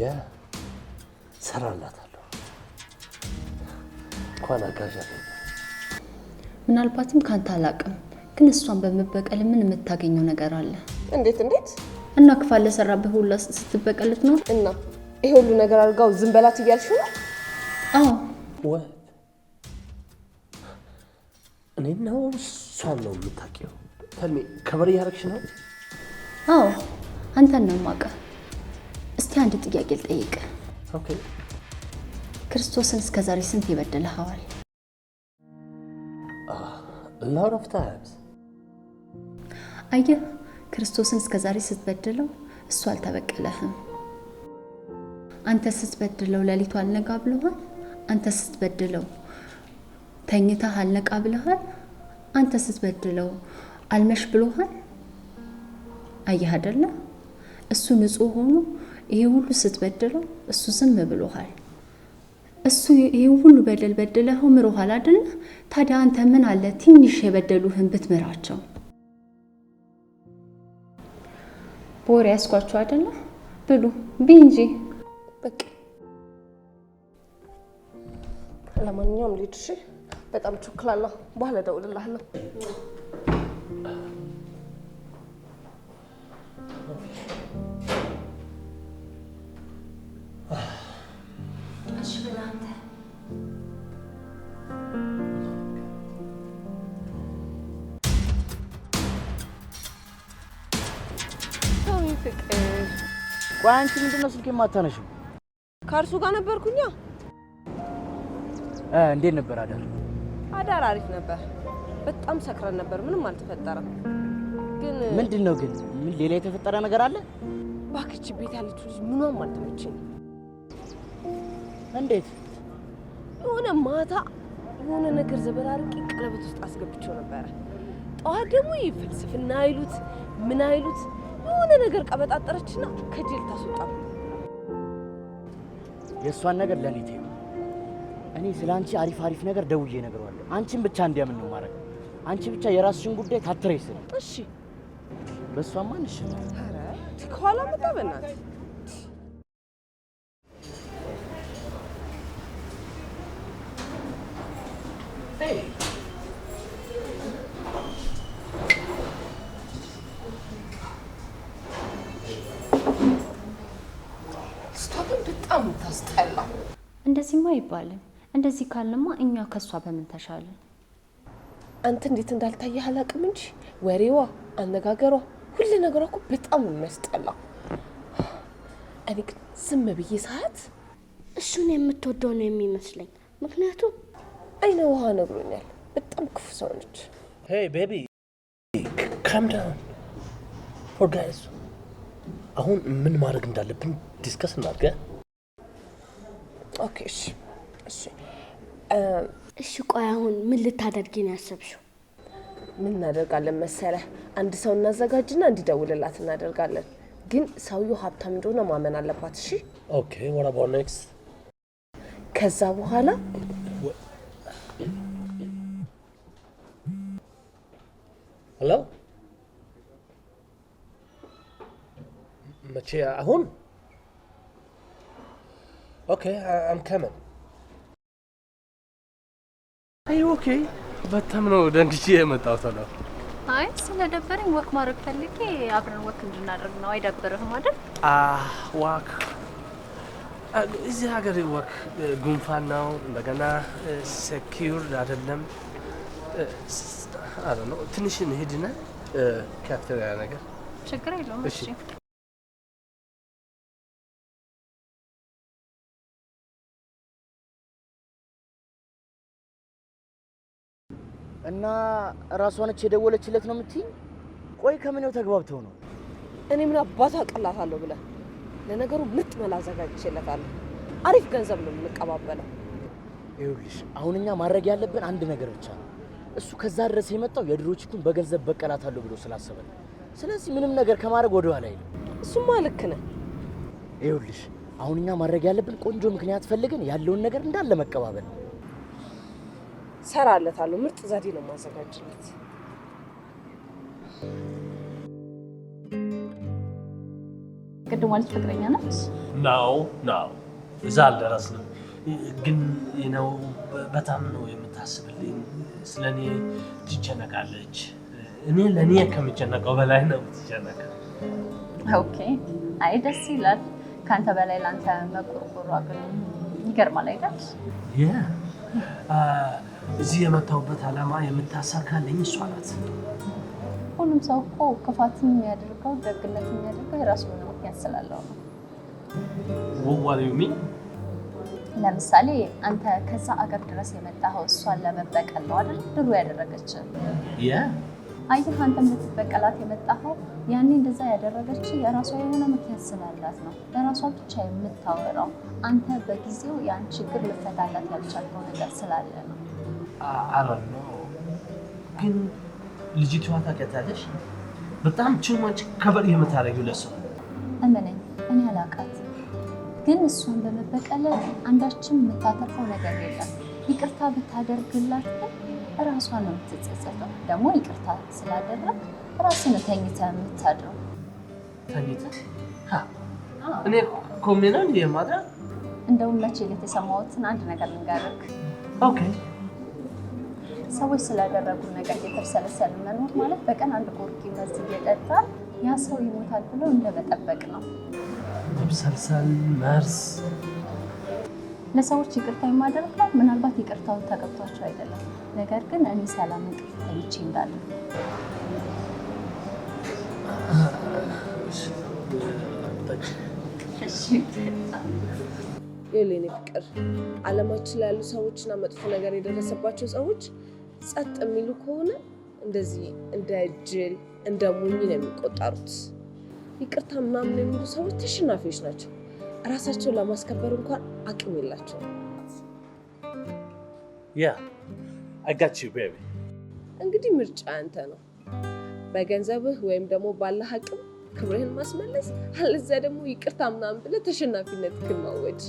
ያ ሰራላታለሁ። እንኳን አጋዣት። ምናልባትም ካንተ አላቅም፣ ግን እሷን በመበቀል ምን የምታገኘው ነገር አለ? እንዴት እንዴት? እና ክፋለ ሰራብህ ሁላ ስትበቀልት ነው። እና ይሄ ሁሉ ነገር አድርጋው ዝም በላት እያልሽ ነው? አዎ What? እኔ ነው እሷን ነው የምታውቂው? ተልሜ ከበር እያደረግሽ ነው? አዎ አንተን ነው የማውቀው። እስቲ አንድ ጥያቄ ልጠይቅህ። ኦኬ። ክርስቶስን እስከዛሬ ስንት ይበድልሃል? lot of times። አየህ ክርስቶስን እስከዛሬ ስትበድለው እሱ አልተበቀለህም። አንተ ስትበድለው ሌሊቱ አልነጋ ብለሃል። አንተ ስትበድለው ተኝተህ አልነቃ ብለሃል። አንተ ስትበድለው አልመሽ ብሎሃል። አየህ አይደለ? እሱ ንጹህ ሆኖ ይሄ ሁሉ ስትበድለው እሱ ዝም ብሎሃል። እሱ ይሄ ሁሉ በደል በድለኸው ምሮሃል አይደለ? ታዲያ አንተ ምን አለ ትንሽ የበደሉህን ብትምራቸው? ቦሬ ያስኳቸው አይደለ? ብሉ ቢንጂ በቃ ለማንኛውም ልሂድ። እሺ በጣም ቸኩላለሁ። በኋላ እደውልልሃለሁ። እሺ ብላ አንተ ፍቅር ቆይ አንቺ ምንድን ነው ስልክ የማታነሺው? ከእርሱ ጋር ነበርኩኛ። እንዴት ነበር አዳር? አዳር አሪፍ ነበር። በጣም ሰክረን ነበር። ምንም አልተፈጠረም። ግን ምንድን ነው ግን? ምን ሌላ የተፈጠረ ነገር አለ? ባክቺ ቤት ያለችው ልጅ ምኗም አልተመቸኝ። እንዴት? የሆነ ማታ የሆነ ነገር ዘበራርቂ ቀለበት ውስጥ አስገብቼው ነበረ። ጠዋት ደግሞ ይፍልስፍና አይሉት ምን አይሉት የሆነ ነገር ቀበጣጠረችና ከጀል ታስወጣ። የእሷን ነገር ለኔ ተይው። እኔ ስላንቺ አሪፍ ነገር ደውዬ እነግረዋለሁ። አንቺን ብቻ እንዲያምን ነው ማረግ። አንቺ ብቻ የራስሽን ጉዳይ ታትረሽ ስለ እሺ በእሷማ እንሽ ኧረ ከኋላ መጣ በእናትህ። በጣም ታስጠላ። እንደዚህማ አይባልም። እንደዚህ ካልንማ እኛ ከሷ በምን ተሻለን? አንተ እንዴት እንዳልታየህ አላውቅም እንጂ ወሬዋ፣ አነጋገሯ፣ ሁሉ ነገሯ እኮ በጣም ነው የሚያስጠላው። እኔ ግን ዝም ብዬ ሰዓት እሱን የምትወደው ነው የሚመስለኝ። ምክንያቱም አይነ ውሃ ነግሮኛል። በጣም ክፉ ሰው ነች። ሄይ ቤቢ ካም ዳውን ፎርጋት። አሁን ምን ማድረግ እንዳለብን ዲስከስ እናድርግ። ኦኬ እሺ እሺ እሺ። ቆይ አሁን ምን ልታደርጊ ነው ያሰብሽው? ምን እናደርጋለን መሰለህ? አንድ ሰው እናዘጋጅና እንዲደውልላት እናደርጋለን። ግን ሰውየው ሀብታም እንደሆነ ማመን አለባት። እሺ ኦኬ what about next? ከዛ በኋላ ሄሎ መቼ? አሁን ኦኬ I'm coming. አይ ኦኬ በጣም ነው ደንግጬ የመጣሁት ነው። አይ ስለደበረኝ ወክ ማድረግ ፈልጌ አብረን ወክ እንድናደርግ ነው። አይደብርህም አይደል? ዋክ እዚህ ሀገር ወክ ጉንፋን ነው። እንደገና ሴኪዩር አይደለም። አረ ነው ትንሽ እንሂድና ካፍቴሪያ ነገር ችግር የለውም። እሺ እና ራሷ ነች የደወለችለት ነው የምትይኝ? ቆይ ከምኔው ተግባብተው ነው? እኔ ምን አባቷ አቀላታለሁ ብለህ? ለነገሩ ምርጥ መላ አዘጋጅቼለታለሁ። አሪፍ ገንዘብ ነው የምንቀባበለው። ይኸውልሽ አሁን እኛ ማድረግ ያለብን አንድ ነገር ብቻ ነው። እሱ ከዛ ድረስ የመጣው የድሮችቱን በገንዘብ በቀላታለሁ ብሎ ስላሰበ ነው። ስለዚህ ምንም ነገር ከማድረግ ወደ ኋላ አይልም። እሱማ ልክ ነህ። ይኸውልሽ አሁን እኛ ማድረግ ያለብን ቆንጆ ምክንያት ፈልገን ያለውን ነገር እንዳለ መቀባበል ነው። ሰራለታለሁ። ምርጥ ዘዴ ነው ማዘጋጅለት። ቅድም ማለት ፍቅረኛ ነች? ነው እዛ አልደረስንም፣ ግን ነው በጣም ነው የምታስብልኝ። ስለኔ ትጨነቃለች። እኔ ለኔ ከምጨነቀው በላይ ነው የምትጨነቀው። ኦኬ አይ ደስ ይላል። ካንተ በላይ ላንተ መቆርቆሯ ግን ይገርማል አይደል? እዚህ የመጣሁበት ዓላማ የምታሳካልኝ እሷ ናት። ሁሉም ሰው እኮ ክፋትን የሚያደርገው ደግነት የሚያደርገው የራሱ የሆነ ምክንያት ስላለው ነው። What do you mean? ለምሳሌ አንተ ከዛ አገር ድረስ የመጣኸው እሷን ለመበቀል ነው አይደል? ድሮ ያደረገች አየህ፣ አንተ የምትበቀላት የመጣኸው ያኔ እንደዛ ያደረገች የራሷ የሆነ ምክንያት ስላላት ነው። ለራሷ ብቻ የምታወራው አንተ በጊዜው ያን ችግር ልፈታላት ያልቻልከው ነገር ስላለ ነው። አረኖ ግን ልጅቷ ታውቂያታለሽ? በጣም ችማች ከበር የምታደርጊው ለሷ እመነኝ፣ እኔ አላውቃት። ግን እሷን በመበቀል አንዳችም የምታተርፈው ነገር የለም። ይቅርታ ብታደርግላት ራሷ ነው የምትጸጸተው። ደግሞ ይቅርታ ስላደረግ ራስን ተኝተህ የምታድረው። ተኝተህ? እኔ ኮሜናን የማድራ እንደውም መቼ ዕለት የሰማሁትን አንድ ነገር ልንገርህ። ኦኬ። ሰዎች ስላደረጉን ነገር እየተብሰለሰል መኖር ማለት በቀን አንድ ጎርጊ መርዝ እየጠጣ ያ ሰው ይሞታል ብሎ እንደመጠበቅ ነው። መብሰልሰል መርዝ። ለሰዎች ይቅርታ የማደርገው ምናልባት ይቅርታውን ተገብቷቸው አይደለም፣ ነገር ግን እኔ ሰላም እንቅልፍ ተኝቼ እንዳለ። የኔ ፍቅር ዓለማችን ላይ ያሉ ሰዎችና መጥፎ ነገር የደረሰባቸው ሰዎች ጸጥ የሚሉ ከሆነ እንደዚህ እንደ ጅል እንደ ሞኝ ነው የሚቆጠሩት። ይቅርታ ምናምን የሚሉ ሰዎች ተሸናፊዎች ናቸው። ራሳቸውን ለማስከበር እንኳን አቅም የላቸውም። I got you, baby. እንግዲህ ምርጫ አንተ ነው። በገንዘብህ ወይም ደግሞ ባለህ አቅም ክብርህን ማስመለስ፣ አለዚያ ደግሞ ይቅርታ ምናምን ብለህ ተሸናፊነትህን ማወጅ።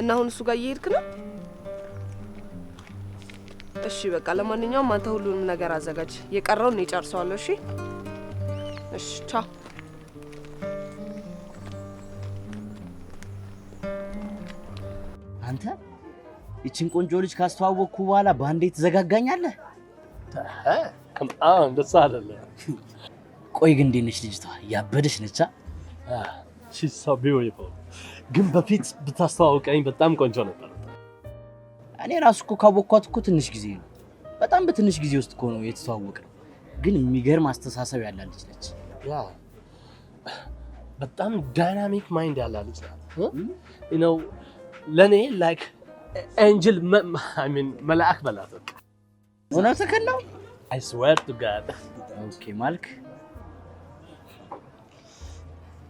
እና አሁን እሱ ጋር እየሄድክ ነው? እሺ በቃ ለማንኛውም አንተ ሁሉንም ነገር አዘጋጅ። የቀረውን እኔ ጨርሰዋለሁ። እሺ እሺ፣ ቻው። አንተ ይችን ቆንጆ ልጅ ካስተዋወቅኩ በኋላ በአንዴ ትዘጋጋኛለህ? እንደዛ አይደለም። ቆይ ግን እንዴት ነች ልጅቷ? ያበደች ነቻ? she's so beautiful። ግን በፊት ብታስተዋውቀኝ በጣም ቆንጆ ነበር። እኔ ራሱ እኮ ካወቅኳት እኮ ትንሽ ጊዜ ነው። በጣም በትንሽ ጊዜ ውስጥ እኮ ነው የተተዋወቅነው። ግን የሚገርም አስተሳሰብ ያላት ልጅ ነች። ያ በጣም ዳይናሚክ ማይንድ ያላት ልጅ ናት። you know ለኔ ላይክ ኤንጅል አይ ሚን መልአክ በላት በቃ። እውነትህን ነው? I swear to God። ኦኬ ማልክ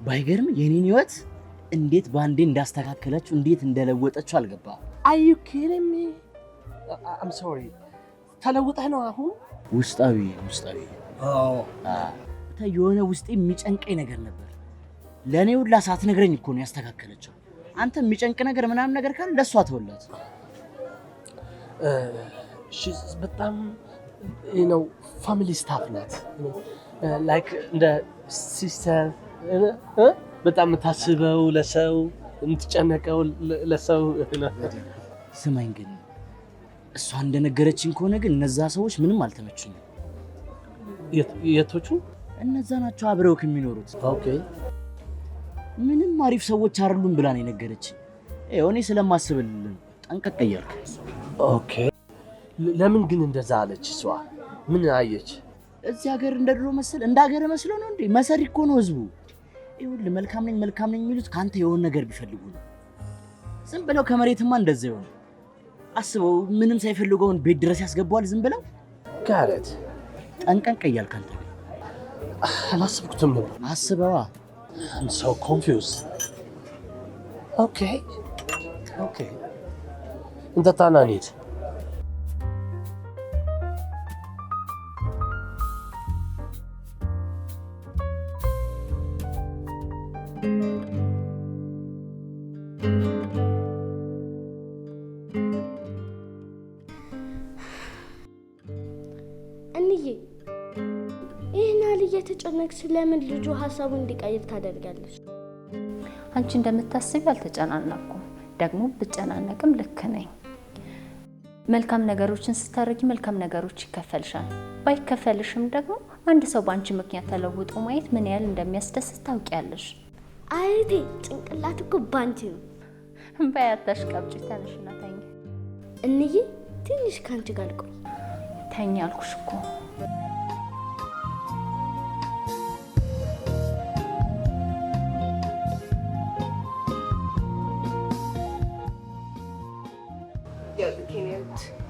ባይገርም የኔን ህይወት እንዴት ባንዴ እንዳስተካከለችው እንዴት እንደለወጠችው አልገባም። Are you kidding me? I'm sorry። ተለውጠህ ነው አሁን? ውስጣዊ የሆነ ውስጤ የሚጨንቀኝ ነገር ነበር። ለኔ ሁላ ሳትነግረኝ እኮ ነው ያስተካከለችው። አንተ የሚጨንቅ ነገር ምናምን ነገር ካለ ለሷ ተወላት። she's በጣም you know family staff ናት። like እንደ sister በጣም የምታስበው ለሰው የምትጨነቀው ለሰው። ስማኝ ግን እሷ እንደነገረችኝ ከሆነ ግን እነዛ ሰዎች ምንም አልተመቹኝም። የቶቹ? እነዛ ናቸው አብረው ከሚኖሩት። ኦኬ ምንም አሪፍ ሰዎች አይደሉም ብላ ነው የነገረችኝ። እኔ ስለማስብልህ ጠንቀቅ እያልክ። ኦኬ ለምን ግን እንደዛ አለች? እሷ ምን አየች? እዚህ ሀገር እንደ ድሮ መሰል እንደ ሀገር መስሎ ነው እንዴ? መሰሪ እኮ ነው ህዝቡ። ይኸውልህ መልካም ነኝ የሚሉት ካንተ የሆነ ነገር ቢፈልጉ ነው። ዝም ብለው ከመሬትማ እንደዛ ይሆን አስበው። ምንም ሳይፈልገውን ቤት ድረስ ያስገባዋል ዝም ብለው። ጋረት ጠንቀቅ እያልክ አንተ አላሰብኩትም ነበር። አስበዋ። I'm so confused. Okay. እንጠጣና እንሂድ። እንዬ ይህን ያህል እየተጨነቅሽ ለምን ልጁ ሀሳቡን እንዲቀይር ታደርጋለሽ? አንቺ እንደምታስቢው አልተጨናነቅኩም። ደግሞ ብጨናነቅም ልክ ነኝ። መልካም ነገሮችን ስታረጊ መልካም ነገሮች ይከፈልሻል። ባይከፈልሽም ደግሞ አንድ ሰው በአንቺ ምክንያት ተለውጦ ማየት ምን ያህል እንደሚያስደስት ታውቂያለሽ። አይቴ ጭንቅላት እኮ ባንቺ ነው። ባያታሽ ቀብጪ። ተነሽና ተኝ። እንዬ ትንሽ ካንቺ ጋር ልቆይ። ተኝ አልኩሽ እኮ።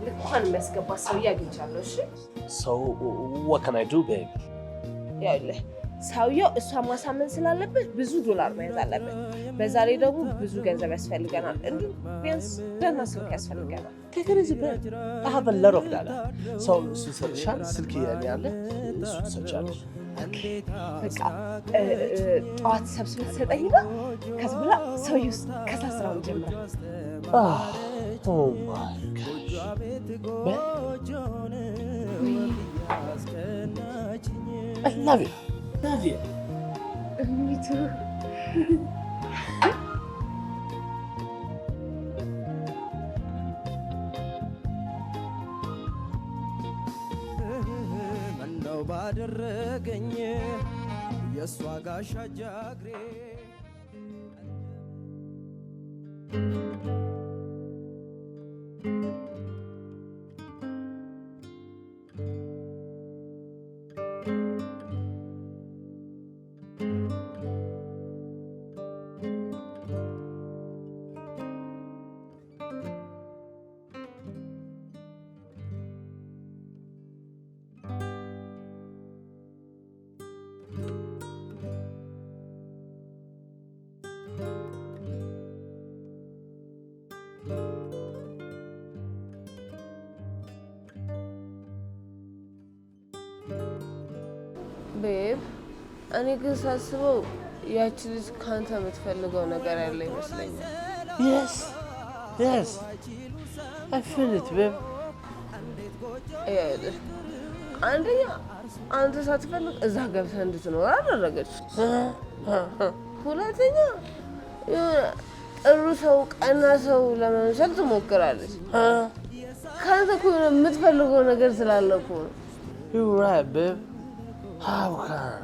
ልኳን የሚያስገባ ሰውዬ አግኝቻለሁ። እሺ So what can I do babe? ያውልህ ሰውየው እሷን ማሳመን ስላለበት ብዙ ዶላር መያዝ አለበት። በዛ ላይ ደግሞ ብዙ ገንዘብ ያስፈልገናል። እንዲሁም ቢያንስ ደህና ስልክ ያስፈልገናል። Take it easy babe. I have a lot of dollar. So እሱ ይሰጥሻል፣ ስልክ ያለ እሱ ትሰጫለሽ። በቃ ጠዋት ሰብስበህ ትሰጠኝና ከዛ በኋላ ሰውዬው ከዛ ስራውን ጀምራል። Oh my gosh. I love you. Love you. Me too. እንደው ባደረገኝ የእሷ ጋሻ ጃግሬ ቤብ እኔ ግን ሳስበው ያቺ ልጅ ካንተ የምትፈልገው ነገር ያለ ይመስለኛል። Yes. I feel it babe. አንደኛ አንተ ሳትፈልግ እዛ ገብተህ እንድትኖር አደረገች። ሁለተኛ ጥሩ ሰው ቀና ሰው ለመምሰል ትሞክራለች። ካንተ እኮ የምትፈልገው ነገር ስላለ እኮ ነው። You're right babe. How can?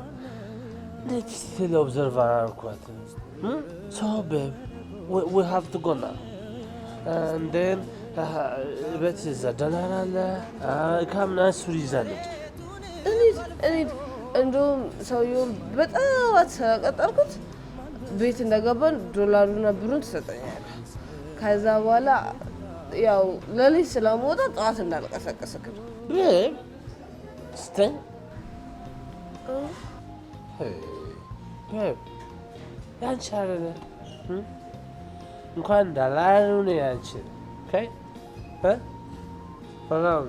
Let's still observe our quarter. So babe, we have to go now. And then ቤት እዛ ደህና አለ ካምና ሱሪ ይዛለች። እንሂድ። እንደውም ሰውየውን በጠዋት ስለቀጠርኩት ቤት እንደገባን ዶላሩና ብሩን ትሰጠኛለህ። ከዛ በኋላ ያው ሌሊት ስለምወጣ ጠዋት እንዳልቀሰቀስክ ነው። ስተኝ ያንቺ አይደለ እንኳን እንዳላሉ ነው ያንቺ ሰላም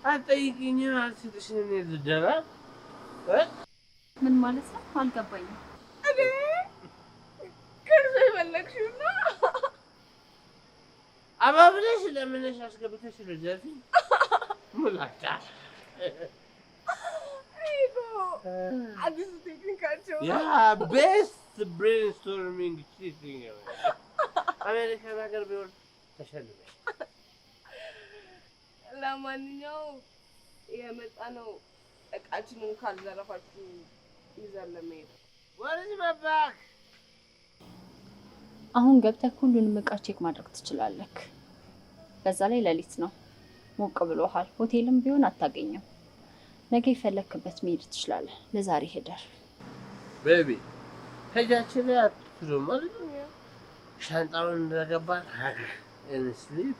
አትጠይቂኝም አልሰጥሽም። እኔ ልደራ ምን ማለት ነው? አልገባኝም። ከርሶ የፈለግሽውና አባብለሽ ለምነሽ አስገብተሽ ልደፊ ሙላታ አዲሱ ቴክኒካቸው ያ ቤስት ብሬንስቶርሚንግ አሜሪካን ሀገር ቢሆን ተሸልመሽ። ለማንኛውም የመጣ ነው እቃችንን ካልዘረፋችሁ ይዘን ለመሄድ ወርዝ መባክ አሁን ገብተህ ሁሉንም እቃ ቼክ ማድረግ ትችላለህ። በዛ ላይ ሌሊት ነው፣ ሞቅ ብሎሃል። ሆቴልም ቢሆን አታገኘም። ነገ የፈለክበት መሄድ ትችላለህ። ለዛሬ ሄደር ቤቢ ሄጃችን አትሉ ማለት ነው። ሻንጣውን እንደገባን እንስሊፕ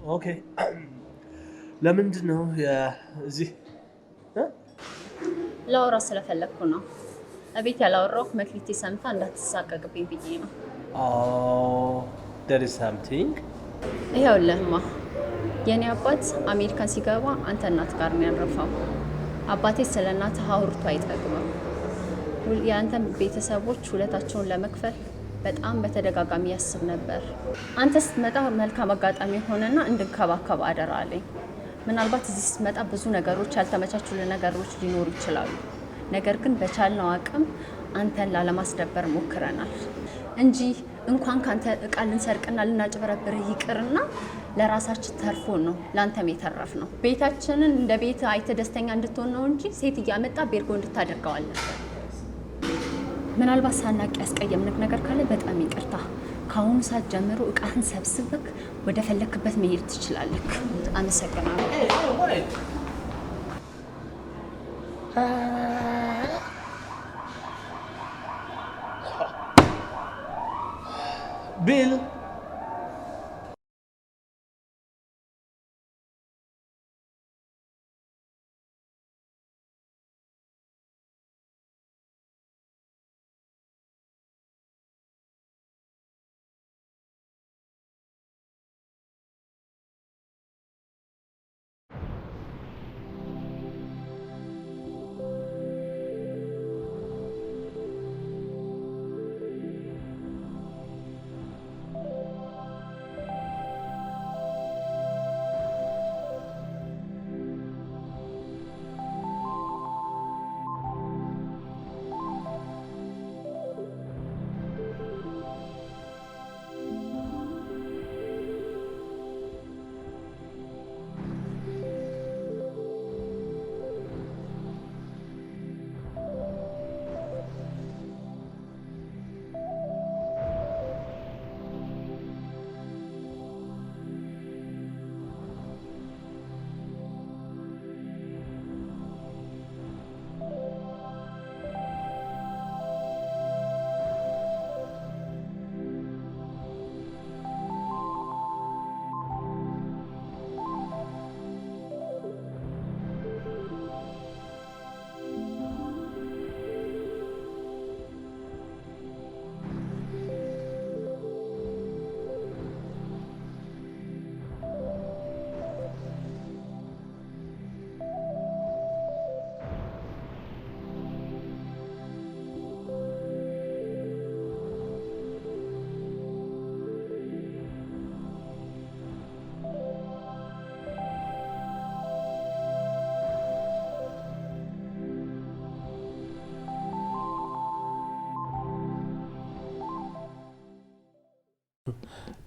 ኦኬ። ለምንድን ነው እዚህ? ላወራ ስለፈለግኩ ነው። እቤት ያላወራሁ መክሊቴ ሰምታ እንዳትሳቀቅብኝ ብዬ ነው። there is something ይኸውልህማ የኔ አባት አሜሪካን ሲገባ አንተ እናት ጋር ነው ያረፈው። አባቴ ስለ እናትህ አውርቶ አይጠግብም። የአንተ ቤተሰቦች ውለታቸውን ለመክፈል በጣም በተደጋጋሚ ያስብ ነበር። አንተ ስትመጣ መልካም አጋጣሚ ሆነና እንድንከባከብ አደራ አለኝ። ምናልባት እዚህ ስትመጣ ብዙ ነገሮች ያልተመቻቹልን ነገሮች ሊኖሩ ይችላሉ። ነገር ግን በቻልነው አቅም አንተን ላለማስደበር ሞክረናል እንጂ እንኳን ካንተ እቃ ልንሰርቅና ልናጭበረብር ይቅርና ለራሳችን ተርፎ ነው ለአንተም የተረፍ ነው። ቤታችንን እንደ ቤት አይተ ደስተኛ እንድትሆን ነው እንጂ ሴት እያመጣ ቤርጎ እንድታደርገዋለን። ምናልባት ሳናቅ ያስቀየምንክ ነገር ካለ በጣም ይቅርታ። ከአሁኑ ሰዓት ጀምሮ እቃህን ሰብስበክ ወደ ፈለክበት መሄድ ትችላለክ። አመሰግናለሁ። ቢል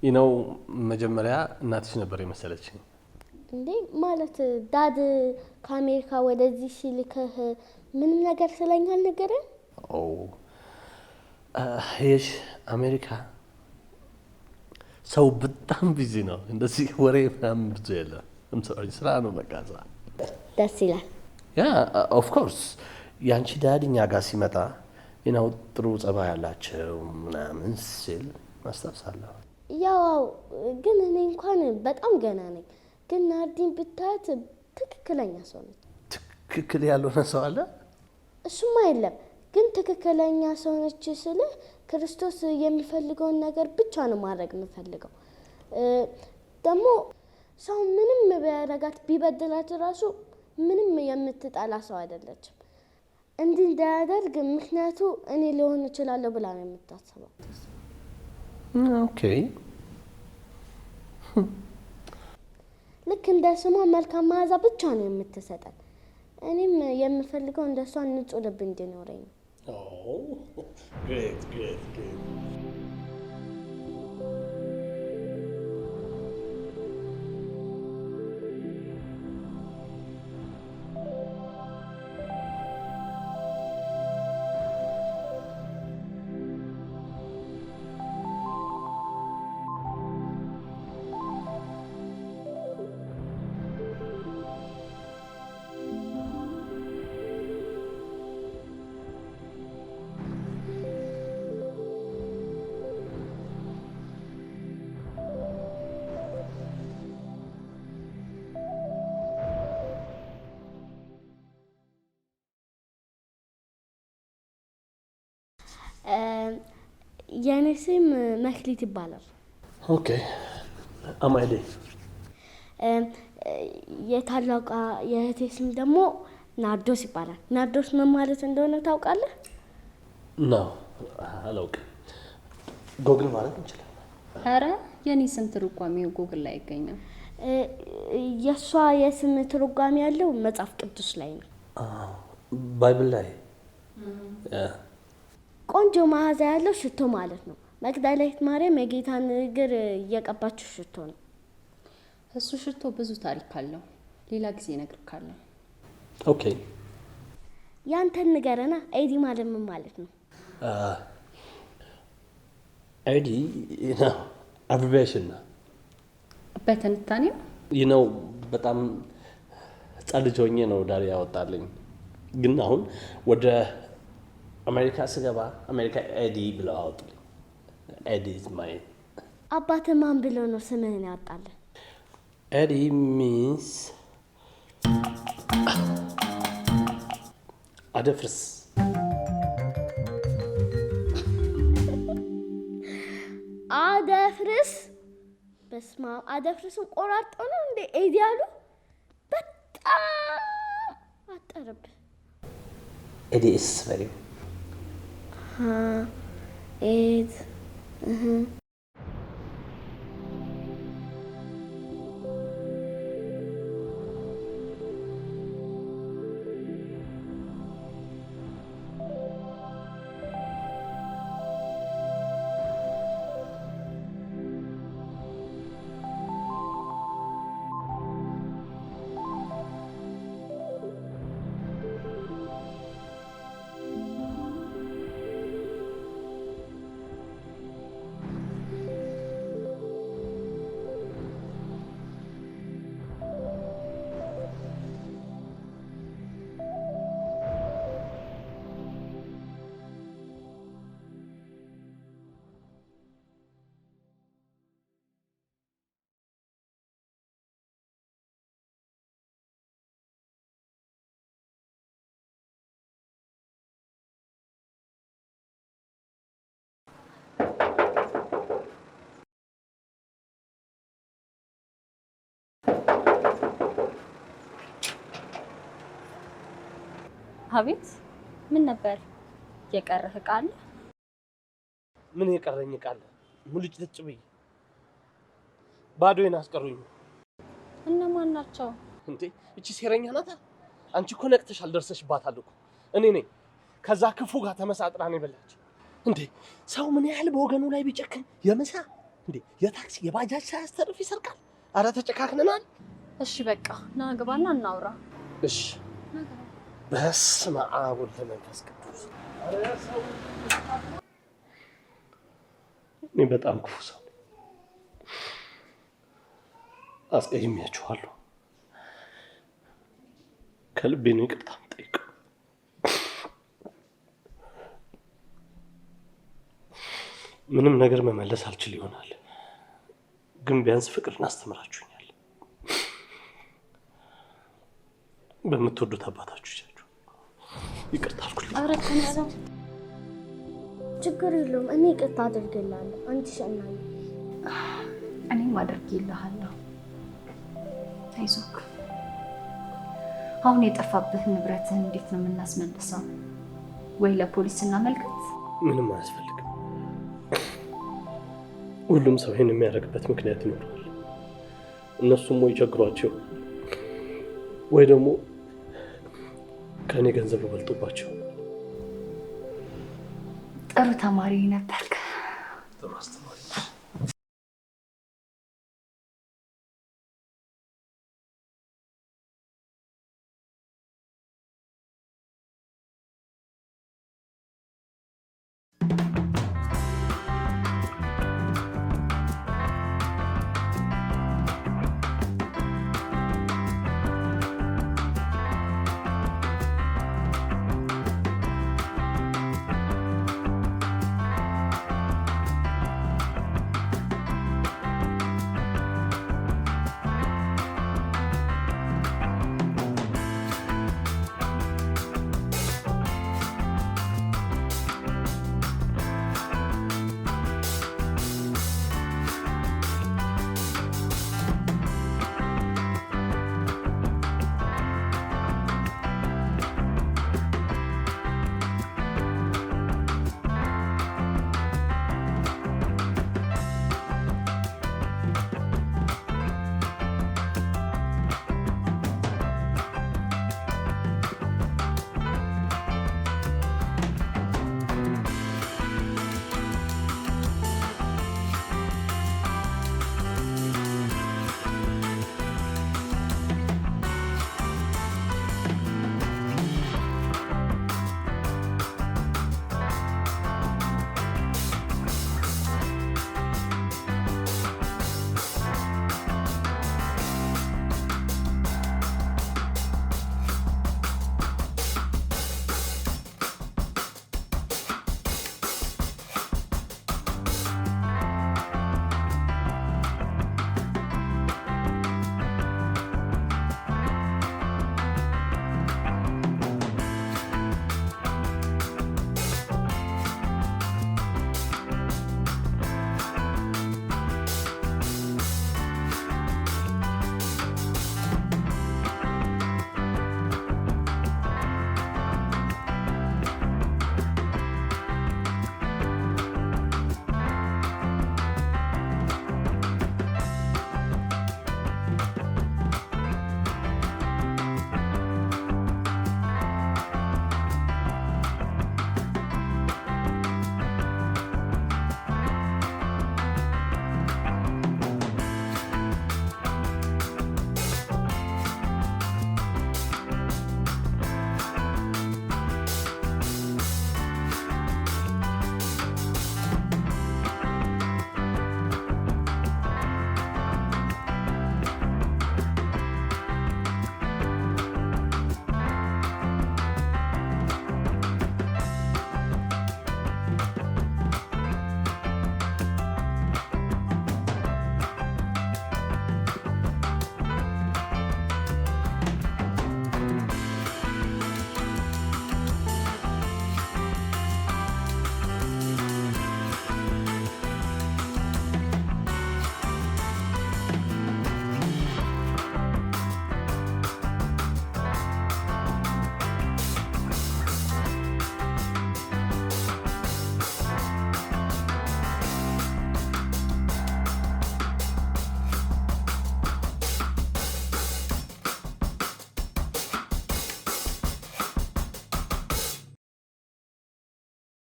ይነው መጀመሪያ እናትሽ ነበር የመሰለችኝ። እንዴ ማለት ዳድ ከአሜሪካ ወደዚህ ሲልክህ ምንም ነገር ስለኛ አልነገረም? ኦ ይሽ አሜሪካ ሰው በጣም ቢዚ ነው። እንደዚህ ወሬ ምናምን ብዙ የለም። ስራ ነው በቃ ስራ። ደስ ይላል። ያ ኦፍ ኮርስ ያንቺ ዳድ እኛ ጋር ሲመጣ ይነው ጥሩ ጸባይ ያላቸው ምናምን ሲል ማስታወሳለሁ። ያው ግን እኔ እንኳን በጣም ገና ነኝ። ግን ናርዲን ብታያት ትክክለኛ ሰው ነች። ትክክል ያልሆነ ሰው አለ? እሱማ የለም። ግን ትክክለኛ ሰው ነች ስልህ ክርስቶስ የሚፈልገውን ነገር ብቻ ነው ማድረግ የምፈልገው። ደግሞ ሰው ምንም ቢያደርጋት ቢበድላት ራሱ ምንም የምትጣላ ሰው አይደለችም። እንዲህ እንዳያደርግ ምክንያቱ እኔ ሊሆን እችላለሁ ብላ ነው የምታስበው። ኦኬ ልክ እንደ ስሟ መልካም መዓዛ ብቻ ነው የምትሰጠን። እኔም የምፈልገው እንደሷ ንጹህ ልብ እንዲኖረኝ ነው። ግሬት ግሬት ግሬት። የኔ ስም መክሊት ይባላል። ኦኬ አማይዴ። የታላቋ የእህቴ ስም ደግሞ ናርዶስ ይባላል። ናርዶስ ምን ማለት እንደሆነ ታውቃለህ? ነው አላውቅም። ጎግል ማለት እንችላለን። ኧረ የኔ ስም ትርጓሜው ጎግል ላይ አይገኝም። የእሷ የስም ትርጓሜ ያለው መጽሐፍ ቅዱስ ላይ ነው። ባይብል ላይ ቆንጆ መዓዛ ያለው ሽቶ ማለት ነው። መግደላዊት ማርያም የጌታን እግር እየቀባችው ሽቶ ነው። እሱ ሽቶ ብዙ ታሪክ አለው። ሌላ ጊዜ እነግርካለሁ። ኦኬ ያንተን ንገረና። ኤዲ ማለት ምን ማለት ነው? ኤዲ ነው አብሪቪዬሽን ነው። በትንታኔው ነው በጣም ህጻን ልጅ ሆኜ ነው ዳሪ ያወጣልኝ። ግን አሁን ወደ አሜሪካ ስገባ አሜሪካ ኤዲ ብለው አወጡልኝ። ኤዲ ኢዝ ማይ። አባትህ ማን ብሎ ነው ስምህን ያወጣልህ? ኤዲ ሚንስ አደፍርስ። አደፍርስ። በስመ አብ። አደፍርስን ቆራርጠው ነው እንደ ኤዲ ያሉ? በጣም አጠረብህ። ኤዲ ኢዝ ቬሪ ኤድ አቤት። ምን ነበር የቀረህ ዕቃ አለ? ምን የቀረኝ ዕቃ አለ? ሙልጭ ልጭ ብዬ ባዶዬን አስቀሩኝ። እነማን ናቸው እንዴ? እቺ ሴረኛ ናታ። አንቺ እኮ ነቅተሻል፣ ደርሰሽባታል እኮ። እኔ ነኝ ከዛ ክፉ ጋር ተመሳጥራ ነው የበላች። እንዴ ሰው ምን ያህል በወገኑ ላይ ቢጨክን የምሳ እንዴ የታክሲ የባጃጅ ሳያስተርፍ ይሰርቃል? አረ ተጨካክነናል። እሺ በቃ ና ግባና እናውራ። እሺ በስመ አብ ወወልድ ወመንፈስ ቅዱስ። እኔ በጣም ክፉ ሰው አስቀይሜያችኋለሁ። ከልቤ ነው ይቅርታ የምጠይቀው። ምንም ነገር መመለስ አልችል ይሆናል፣ ግን ቢያንስ ፍቅርን አስተምራችሁኛል። በምትወዱት አባታችሁ ይቻችሁ ይቅርታ አልኩልኝ። ኧረ ተነሳ፣ ችግር የለውም። እኔ ይቅርታ አድርግልሃለሁ። አንቺ ሸናኝ፣ እኔም አደርግልሃለሁ። አይዞክ። አሁን የጠፋብህ ንብረትህን እንዴት ነው የምናስመልሰው? ወይ ለፖሊስ እናመልከት? ምንም አያስፈልግም። ሁሉም ሰው ይሄን የሚያደርግበት ምክንያት ይኖራል። እነሱም ወይ ቸግሯቸው ወይ ደግሞ ከኔ ገንዘብ በልጦባቸው። ጥሩ ተማሪ ነበርክ። ጥሩ አስተማሪ